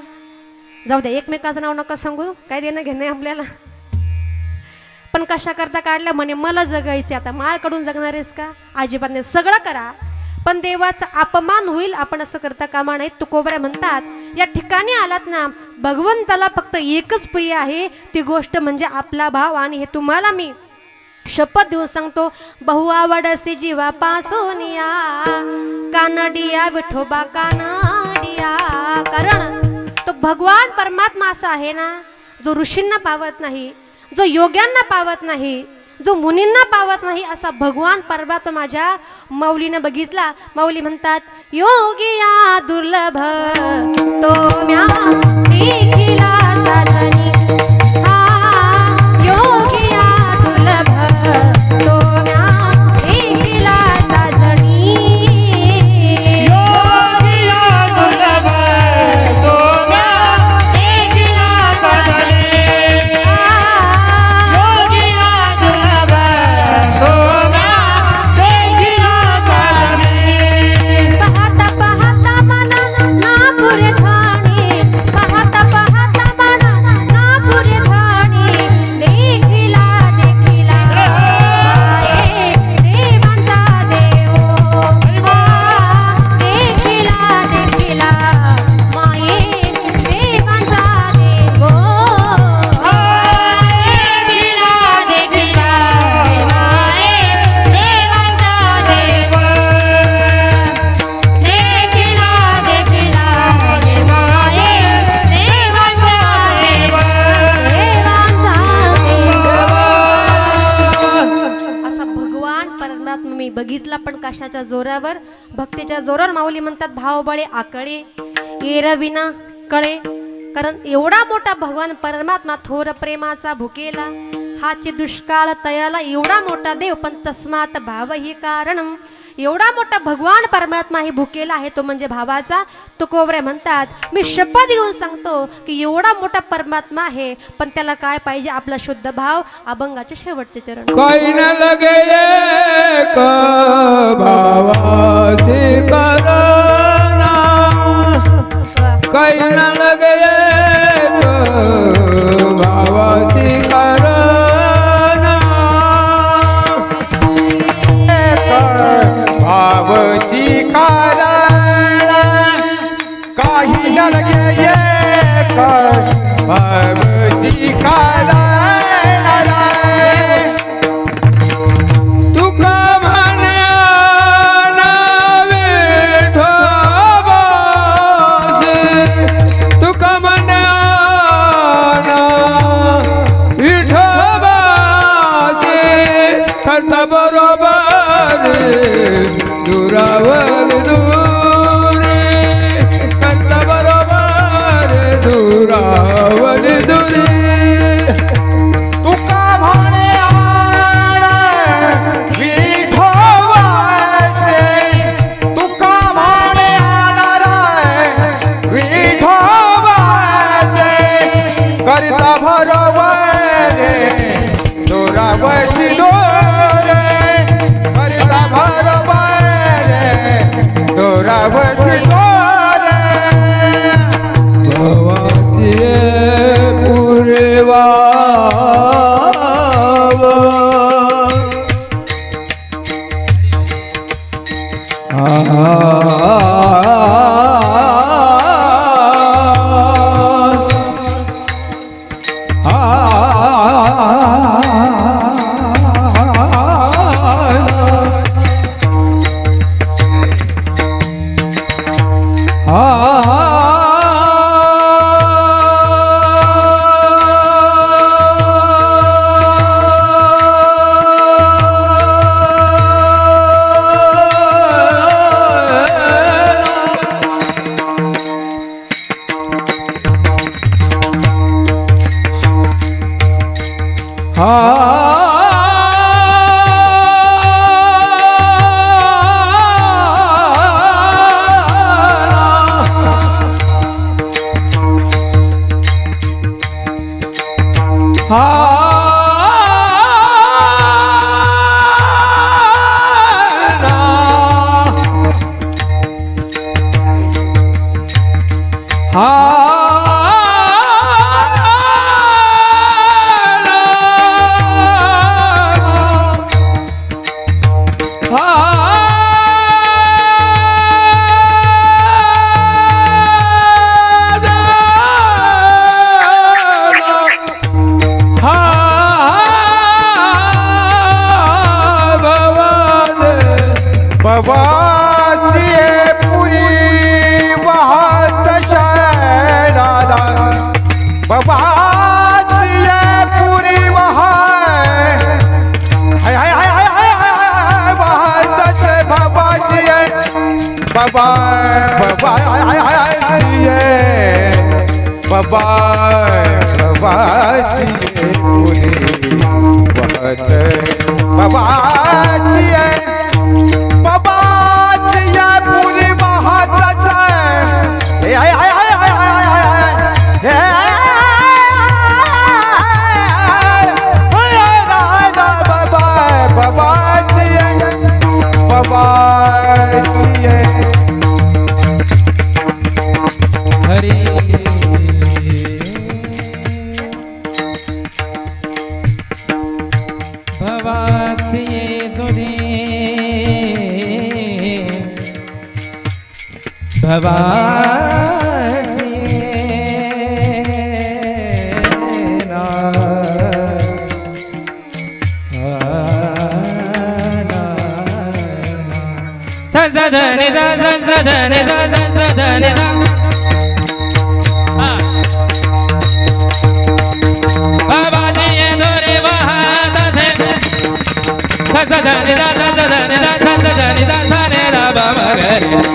जाऊ द्या, एकमेकाचं नाव नका सांगू, काय देणं घेणं आपल्याला. पण कशा करता काढल्या? म्हणे मला जगायचे. आता माळ काढून जगणार आहेस का? अजिबात नाही. सगळं करा पण देवाचा अपमान होईल आपण असं करता कामा नये. तुकोबरे म्हणतात या ठिकाणी आलात ना, भगवंताला फक्त एकच प्रिय आहे, ती गोष्ट म्हणजे आपला भाव. आणि हे तुम्हाला मी शपथ देऊन सांगतो, बहु आवडसी जीवा पासून या कानडिया विठोबा कानडिया. कारण तो भगवान परमात्मा असा आहे ना, जो ऋषींना पावत नाही, जो योग्यांना पावत नाही, जो मुनींना पावत नाही, असा भगवान परमात्मा माझ्या माऊलीनं बघितला. माऊली म्हणतात योगिया दुर्लभ तो म्या देखिला साजनी, योगिया दुर्लभ तो म्या देखिला साजनी, योगिया दुर्लभ तो म्या देखिला साजनी, योगिया दुर्लभ तो म्या देखिला साजनी. पाहता पाहता मना ना पुरे धाणी, पाहता पाहता मना ना पुरे धाणी, देखिला देखिला माये देवांचा देव, देखिला देखिला माये देवांचा देव, देखिला देखिला माये देवांचा देव, देखिला देखिला माये देवांचा देव, असा भगवान परमात्मा मी बघितला. पण कशाच्या जोरावर? भक्तीच्या जोरावर. माऊली म्हणतात भावबळे आकळे एरविना कळे. कारण एवढा मोठा भगवान परमात्मा थोर प्रेमाचा भुकेला, हाची दुष्काळ तयाला. एवढा मोठा देव पण तस्मात भाव ही कारणम. एवढा मोठा भगवान परमात्मा हे भुकेला आहे, तो म्हणजे भावाचा. तुकोबरे म्हणतात मी शपथ घेऊन सांगतो की एवढा मोठा परमात्मा आहे पण त्याला काय पाहिजे? आपला शुद्ध भाव. अभंगाचे शेवटचे चरण. काही न लगे एक भावासी करना, काही न लगे एक भावासी करना, भावची कारण काही न लगे एक भावची कारण तुका म्हणा विठोबासी, तुका म्हणा दुरावर दुरे कंता बरोबर दुरावर दुरे तुका म्हणे विठोबाचे तुका म्हणे विठोबाचे करता बरोबर दुरावशी दोरे करता बरोबर दुरावशी दोरे भवाची पुरेवा बाबाची पुरी वाहत शहराला बाबाची पुरी वाहत बाबाची बाबा बाबाची पुरी वाहत बाबाची बाबाची पुरी वाहत बाबाची हरी भवासी दुरे भवासी सजधने सजधने सजधने बाबा दिए दोरे वहां से सजधने सजधने सजधने सने बाबा मगरे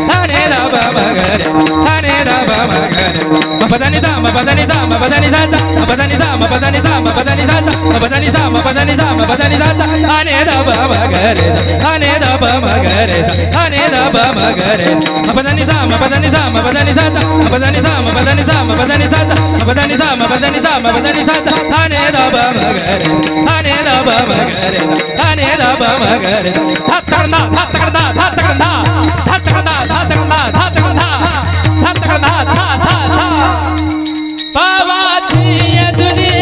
सने बाबा मगरे सने बाबा मगरे मपदनि सा मपदनि सा मपदनि सा मपदनि सा मपदनि सा मपदनि सा मपदनि सा मपदनि सा मपदनि सा सने बाबा मगरे सने बाबा मगरे सने बाबा मगरे मपदनि सा मपदनि सा मपदनि सा मपदनि सा मपदनि सा मपदनि सा मपदनि सा मपदनि सा मपदनि सा सने बाबा मगरे सने बाबा मगरे सने बाबा मगरे धतकरना धतकरना धतकरना धतकरना धतकरना धतकरना धतकरना धा धा धा बाबा दिए दुरे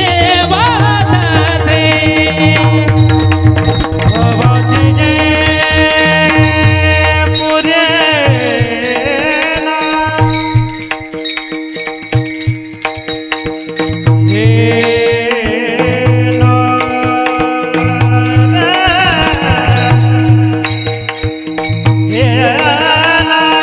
वासे बाबा दिए पुरे Yeah.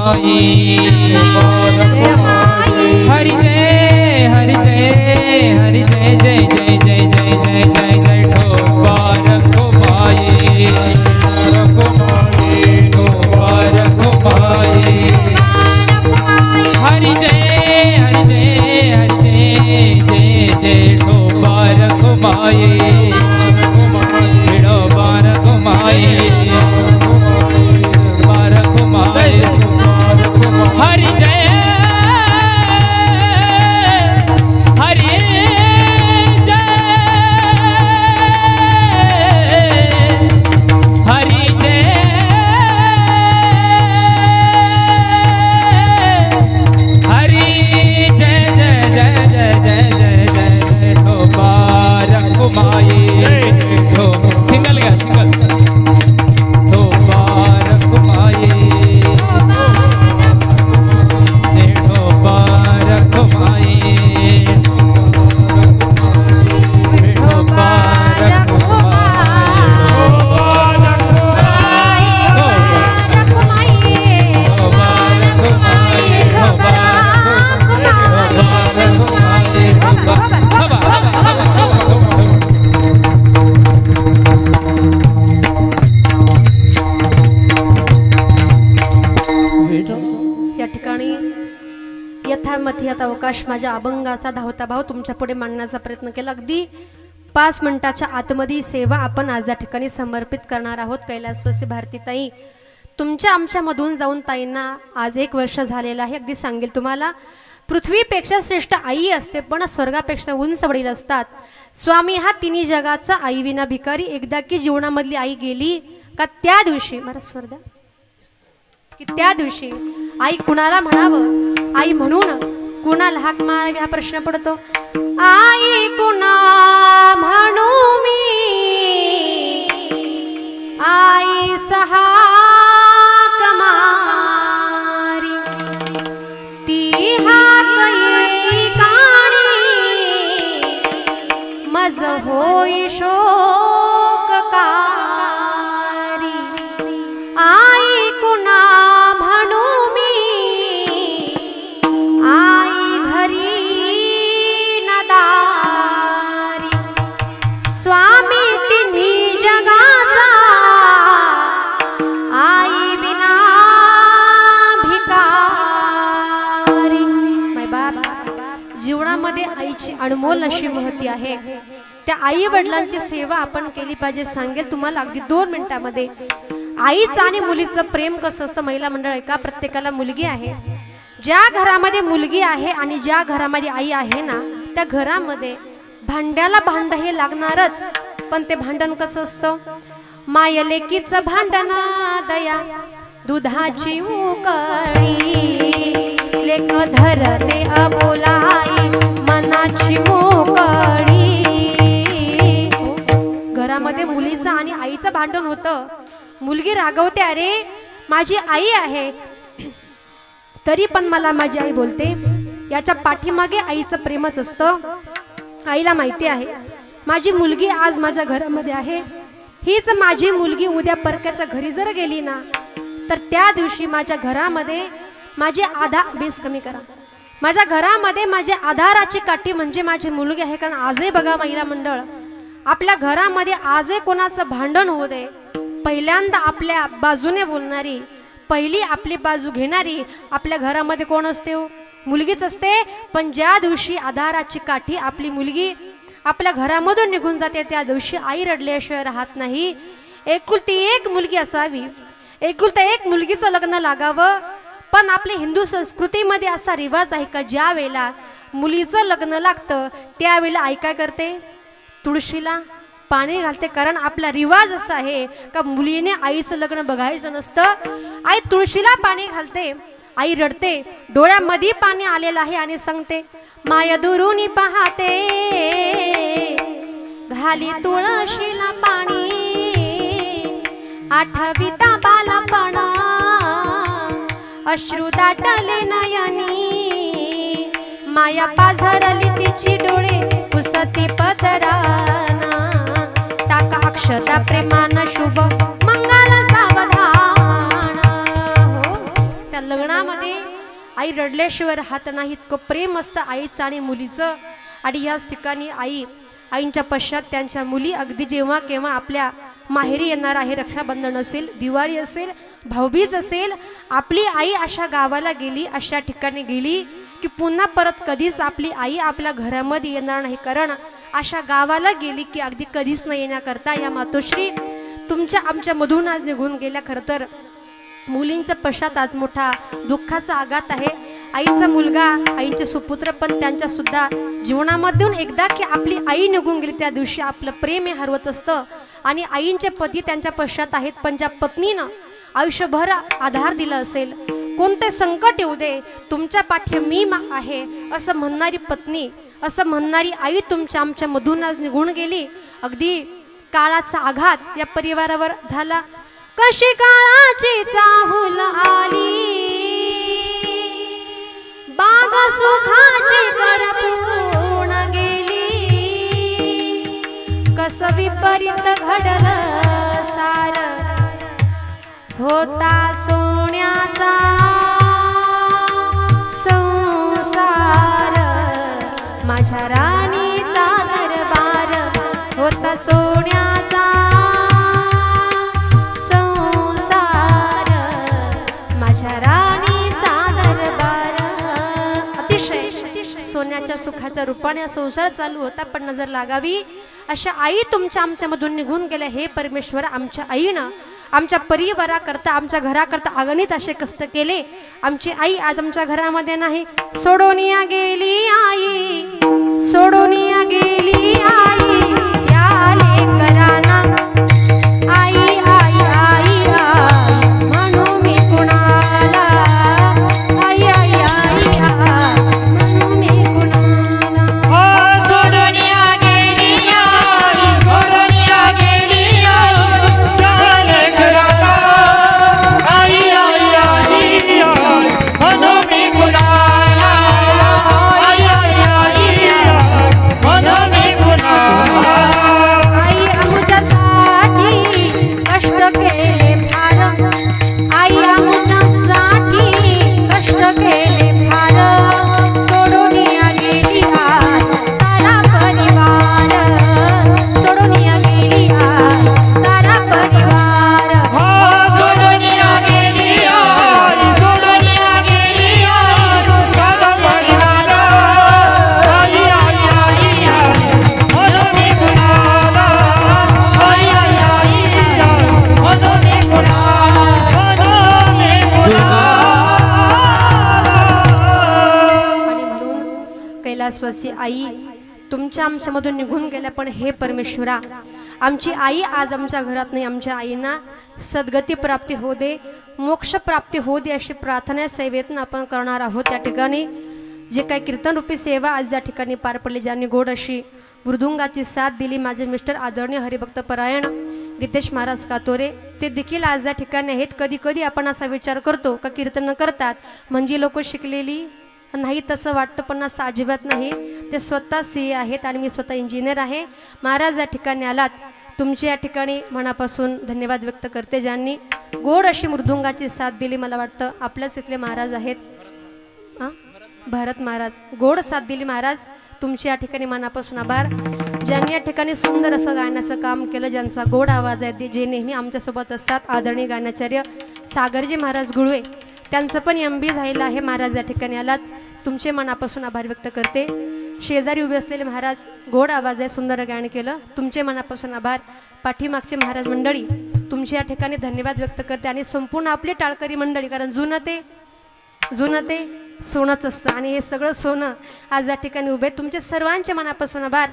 माई हरि जय हरि जय हरि जय जय जय जय जय जय जय जय ठोकर घुमाई ठोकर घुमाई हरि जय हरि जय हरि जय जय जय ठोकर घुमाई ठोकर घुमाई हरि जय हरि जय हरि जय हरि जय जय जय जय जय जय जय ठोकर घुमाई सिंगल गया सिंगल ठोकर घुमाई यथामथी अवकाश माझ्या अभंगाचा धावता भाव तुमच्या पुढे मांडण्याचा प्रयत्न केला। अगदी 5 मिनिटाच्या आतमध्ये सेवा आपण आज या ठिकाणी समर्पित करणार आहोत। कैलासवासी भारतीताई तुमच्या आमच्या मधून जाऊन ताईंना आज 1 वर्ष झालेलं आहे। अगदी सांगेल तुम्हाला पृथ्वीपेक्षा श्रेष्ठ आई असते पण स्वर्गापेक्षा उंच वडील असतात। स्वामी हा तिन्ही जगाचा आई विना भिकारी। एकदा की जीवनामधली आई गेली का त्या दिवशी मला स्वर्ग की त्या दिवशी आई कुणाला म्हणावं आई म्हणून कुणाला हाक मारावी हा प्रश्न पडतो। आई कुणा म्हणू मी आई सहा कमारी ती हाक येई काणी मज होई शोक कारी। आई कुणा म्हणू मी आई घरी नदारी स्वामी तिन्ही जगाचा आई विना भिकारी। माय बाप जीवनामध्ये आईची अनमोल अशी महती आहे। त्या आई वडिलांची सेवा आपण केली पाहिजे। सांगेल तुम्हाला अगदी 2 मिनिटांमध्ये आईचं आणि मुलीचं प्रेम कसं असतं। महिला मंडळ ऐका प्रत्येकाला मुलगी आहे। ज्या घरामध्ये मुलगी आहे आणि ज्या घरामध्ये आई आहे ना त्या घरामध्ये भांड्याला भांड हे लागणारच। पण ते भांडण कसं असतं माय लेकीचं भांडण दया दुधाची उकळी लेक धरते अबोलाई मनाची मोकळी। घरामध्ये मुलीचं आणि आईचं भांडण होतं। मुलगी रागवते अरे माझी आई आहे तरी पण मला माझी आई बोलते। याच्या पाठीमागे आईचं प्रेमच असतं। आईला माहिती आहे माझी मुलगी आज माझ्या घरामध्ये आहे हीच माझी मुलगी उद्या परक्याच्या घरी जर गेली ना तर त्या दिवशी माझ्या घरामध्ये माझे आधार बेस कमी करा माझ्या घरामध्ये माझ्या आधाराची काठी म्हणजे माझी मुलगी आहे। कारण आजही बघा महिला मंडळ आपल्या घरामध्ये आजही कोणाचं भांडण होऊ दे पहिल्यांदा आपल्या बाजूने बोलणारी पहिली आपली बाजू घेणारी आपल्या घरामध्ये कोण असते हो मुलगीच असते। पण ज्या दिवशी आधाराची काठी आपली मुलगी आपल्या घरामधून निघून जाते त्या दिवशी आई रडल्याशिवाय राहत नाही। एकुलती एक मुलगी असावी एकुलता एक मुलगीचं लग्न लागावं। पण आपल्या हिंदू संस्कृतीमध्ये असा रिवाज आहे का ज्या वेळेला मुलीचं लग्न लागतं त्यावेळेला आई काय करते तुळशीला पाणी घालते। कारण आपला रिवाज असा आहे का मुलीने आईचं लग्न बघायचं नसतं। आई तुळशीला पाणी घालते आई रडते डोळ्यामध्ये पाणी आलेलं आहे आणि सांगते माया दुरुनी पाहते घाली तुळशीला पाणी आठविता बालपणा अश्रू दाटले नयनी माया पाझरली तिची डोळे पुसती पदराना टाका अक्षता प्रेमान शुभ मंगल सावधान। हो त्या लग्ना आई रडल्याशिवाय राहत नाही, इतकं प्रेम असतं आईचं आणि मुलीचं. आणि ह्याच ठिकाणी आईंच्या पश्चात त्यांच्या मुली अगदी जेव्हा केव्हा आपल्या माहेरी येणार आहे, रक्षाबंधन असेल, दिवाळी असेल, भाऊबीज असेल, आपली आई अशा गावाला गेली, अशा ठिकाणी गेली की पुन्हा परत कधीच आपली आई आपल्या घरामध्ये येणार नाही. कारण अशा गावाला गेली की अगदी कधीच न येण्याकरता या मातोश्री तुमच्या आमच्या मधून आज निघून गेल्या. खरं तर मुलींचा पश्चात आज मोठा दुःखाचा आघात आहे. आईचा मुलगा, आईचे सुपुत्र पण त्यांच्या सुद्धा जीवनामधून एकदा की आपली आई निघून गेली त्या दिवशी आपलं प्रेम हे हरवत असतं. आणि आईंचे पती त्यांच्या पश्चात आहेत, पण ज्या पत्नीनं आयुष्यभर आधार दिला असेल, कोणते संकट येऊ दे तुमच्या पाठी मी आहे असं म्हणणारी पत्नी, असं म्हणणारी आई तुमच्या आमच्या मधून आज निघून गेली. अगदी काळाचा आघात या परिवारावर झाला. कशी काळाची चाहूल आली, बाग सुखाची करपून गेली, कस विपरीत घडलं सार, होता सोन्याचा संसार, माझ्या राणीचा दरबार, होता सोन्याचा संसार, माझ्या राणीचा दरबार. अतिशय सोन्याच्या सुखाच्या रूपाने संसार चालू होता, पण नजर लागावी अशा आई तुमच्या आमच्या मधून निघून गेल्या. हे परमेश्वर, आमच्या आईनं आमच्या परिवाराकरता, आमच्या घराकरता अगणित असे कष्ट केले. आमची आई आज आमच्या घरामध्ये नाही. सोडोनिया गेली आई, सोडोनिया गेली आई, या लेकरांना आई आई आई आई म्हणू मी कुणाला, आई आई आई आई म्हणू मी कुणाला. सोडोनिया गेली आई, सोडोनिया गेली आई, या लेकरांना आई आई आई आई म्हणू मी कुणाला, आई आई आई आई म्हणू मी कुणाला. आई आमच्यासाठी कष्ट केले फार, आई आमच्यासाठी कष्ट केले फार, सोडूनिया गेली आज सारा परिवार, सोडूनिया गेली आज सारा परिवार. सोडोनिया गेली आई, सोडोनिया गेली आई, सारा परिवार, आई आई आई आई म्हणू मी कुणाला, आई आई आई आई म्हणू मी कुणाला, म्हणू मी कुणाला. आणि म्हणून कैलासवासी आई तुमच्या आमच्यामधून निघून गेल्या. पण हे परमेश्वरा, आमची आई आज आमच्या घरात नाही. आमच्या आईंना सद्गती प्राप्ती होऊ दे, मोक्ष प्राप्ती होऊ दे अशी प्रार्थना सेवेतनं आपण करणार आहोत. त्या ठिकाणी जे काही कीर्तन रूपी सेवा आज या ठिकाणी पार पडली, ज्यांनी गोड अशी मृदुंगाची साथ दिली, माझे मिस्टर आदरणीय हरिभक्त परायण गीतेश महाराज कातोरे, ते देखील आज या ठिकाणी आहेत. कधी कधी आपण असा विचार करतो का कीर्तन करतात म्हणजे लोक शिकलेली नाही, तसं वाटतं, पण असं अजिबात नाही. ते स्वतः CA आहेत आणि मी स्वतः इंजिनियर आहे. महाराज या ठिकाणी आलात, तुमच्या या ठिकाणी मनापासून धन्यवाद व्यक्त करते, ज्यांनी गोड अशी मृदुंगाची साथ दिली. मला वाटतं आपल्याच इथले महाराज आहेत, भरत महाराज, गोड साथ दिली महाराज. तुमच्या या ठिकाणी मनापासून आभार. ज्यांनी या ठिकाणी सुंदर असं गाण्याचं काम केलं, ज्यांचा गोड आवाज आहे, जे नेहमी आमच्यासोबत असतात, आदरणीय गाण्याचार्य सागरजी महाराज गुळवे, त्यांचं पण MB झालेलं आहे. महाराज या ठिकाणी आलात, तुमचे मनापासून आभार व्यक्त करते. शेजारी उभे असलेले महाराज, गोड आवाज आहे, सुंदर गाणं केलं, तुमचे मनापासून आभार. पाठीमागचे महाराज मंडळी, तुमच्या या ठिकाणी धन्यवाद व्यक्त करते. आणि संपूर्ण आपली टाळकरी मंडळी, कारण जुनं ते सोनंच असतं आणि हे सगळं सोनं आज या ठिकाणी उभे. तुमचे सर्वांचे मनापासून आभार.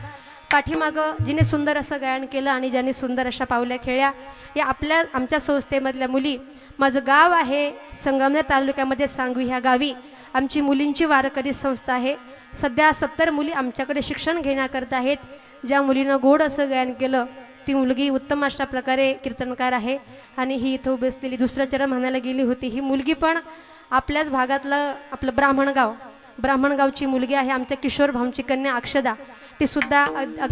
पाठीमागं जिने सुंदर असं गायन केलं आणि ज्यांनी सुंदर अशा पावल्या खेळल्या, या आमच्या संस्थेमधल्या मुली. माझं गाव आहे संगमनेर तालुक्यामध्ये सांगवी ह्या गावी आमची मुलींची वारकरी संस्था आहे. सध्या 70 मुली आमच्याकडे शिक्षण घेण्याकरता आहेत. ज्या मुलीनं गोड असं गायन केलं ती मुलगी उत्तम अशा प्रकारे कीर्तनकार आहे. आणि ही इथं उभी असलेली दुसरं चरण म्हणायला गेली होती, ही मुलगी पण आपल्याच भागातलं आपलं ब्राह्मणगावची मुलगी आहे. आमच्या किशोर भाऊंची कन्या अक्षदा, ती सुद्धा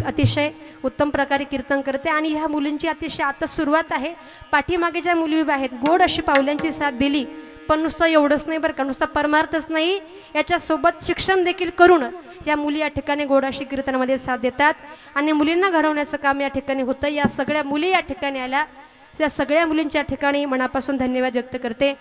अतिशय उत्तम प्रकारे कीर्तन करते. आणि ह्या मुलींची अतिशय आता सुरुवात आहे. पाठीमागे ज्या मुली उभ्या आहेत, गोड अशी पावल्यांची साथ दिली, पण नुसतं एवढंच नाही बरं का, नुसतं परमार्थच नाही, याच्यासोबत शिक्षण देखील करून या मुली या ठिकाणी गोडाशी कीर्तनामध्ये साथ देतात आणि मुलींना घडवण्याचं काम या ठिकाणी होतं. या सगळ्या मुली या ठिकाणी आल्या, या सगळ्या मुलींच्या ठिकाणी मनापासून धन्यवाद व्यक्त करते.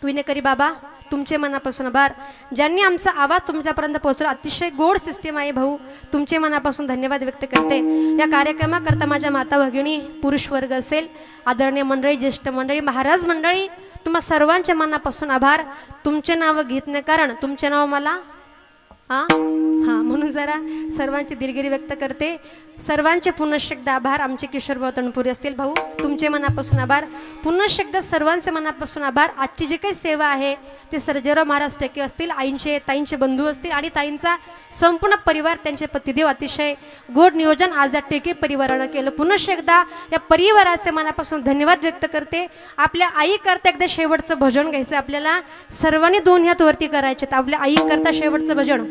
विनेकरी बाबा तुमचे मनापासून आभार, ज्यांनी आमचा आवाज तुमच्यापर्यंत पोहोचवला. अतिशय गोड सिस्टीम आहे भाऊ, तुमचे मनापासून धन्यवाद व्यक्त करते. या कार्यक्रमाकरता माझ्या माता भगिनी, पुरुष वर्ग असेल, आदरणीय मंडळी, ज्येष्ठ मंडळी, महाराज मंडळी, तुम्हा सर्वांच्या मनापासून आभार. तुमचे नाव घेत नाही कारण तुमचे नाव मला म्हणून जरा सर्वांची दिलगिरी व्यक्त करते. सर्वांचे पुनश्च एकदा आभार. आमचे किशोरभाऊ तणपुरी असतील भाऊ, तुमचे मनापासून आभार. पुनश्च एकदा सर्वांचे मनापासून आभार. आजची जी काही सेवा आहे ते सर्जेराव महाराज टेके असतील, आईंचे ताईंचे बंधू असतील आणि ताईंचा संपूर्ण परिवार, त्यांचे पतिदेव, अतिशय गोड नियोजन आज या टेके परिवारानं केलं. पुनश्च एकदा या परिवाराचे मनापासून धन्यवाद व्यक्त करते. आपल्या आई करता एकदा शेवटचं भजन घ्यायचं आपल्याला, सर्वांनी दोन हात वरती करायचे. आपल्या आई करता शेवटचं भजन.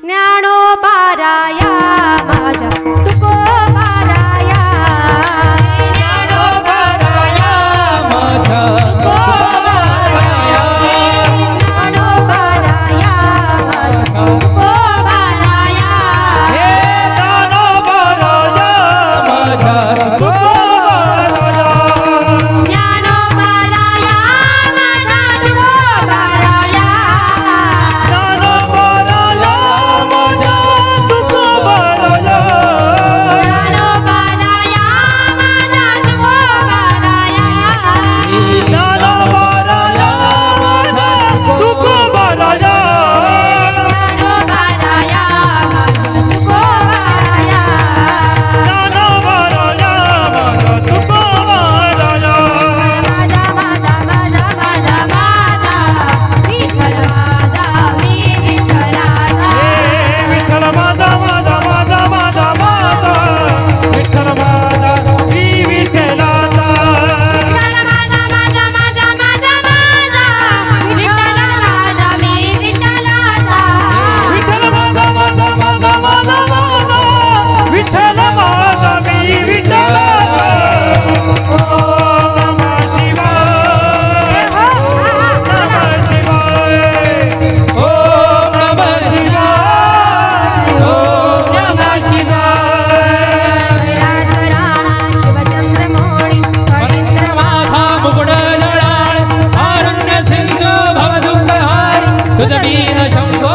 ज्ञानोबाराया माझ्या तुकोबाराया, ज्ञानोबाराया माझ्या तुकोबाराया, ज्ञानोबाराया माझ्या तुकोबाराया, हे ज्ञानोबाराया माझ्या तुकोबाराया, ज्ञानोबाराया माझा तुकोबाराया, ज्ञानोबाराया माझ्या तुकोबाराया, ज्ञानोबाराया माझा तुकोबाराया, ज्ञानोबाराया माझ्या तुकोबाराया, ज्ञानोबाराया माझा तुकोबाराया, ज्ञानोबाराया माझ्या तुकोबाराया. माझा माझा माझा माझा माझा विठ्ठल माझा मी विठ्ठलाचा, विठ्ठल माझा माझा माझा माझा माझा, विठ्ठल माझा मी विठ्ठलाचा, विठ्ठल माझा माझा माझा माझा माझा विठ्ठल माझा मी विठ्ठलाचा, विठ्ठल माझा माझा माझा माझा माझा, विठ्ठल माझा मी विठ्ठलाचा. ओम नमः शिवाय, ओम नमः शिवाय, ओम नमः शिवाय, ओम नमः शिवाय. राजराणा शिवचंद्रमौळी पवित्र माथा मुकुट जळाळ, आरण्य सिंह भवदुःखहारी, तुझ बीन शंभो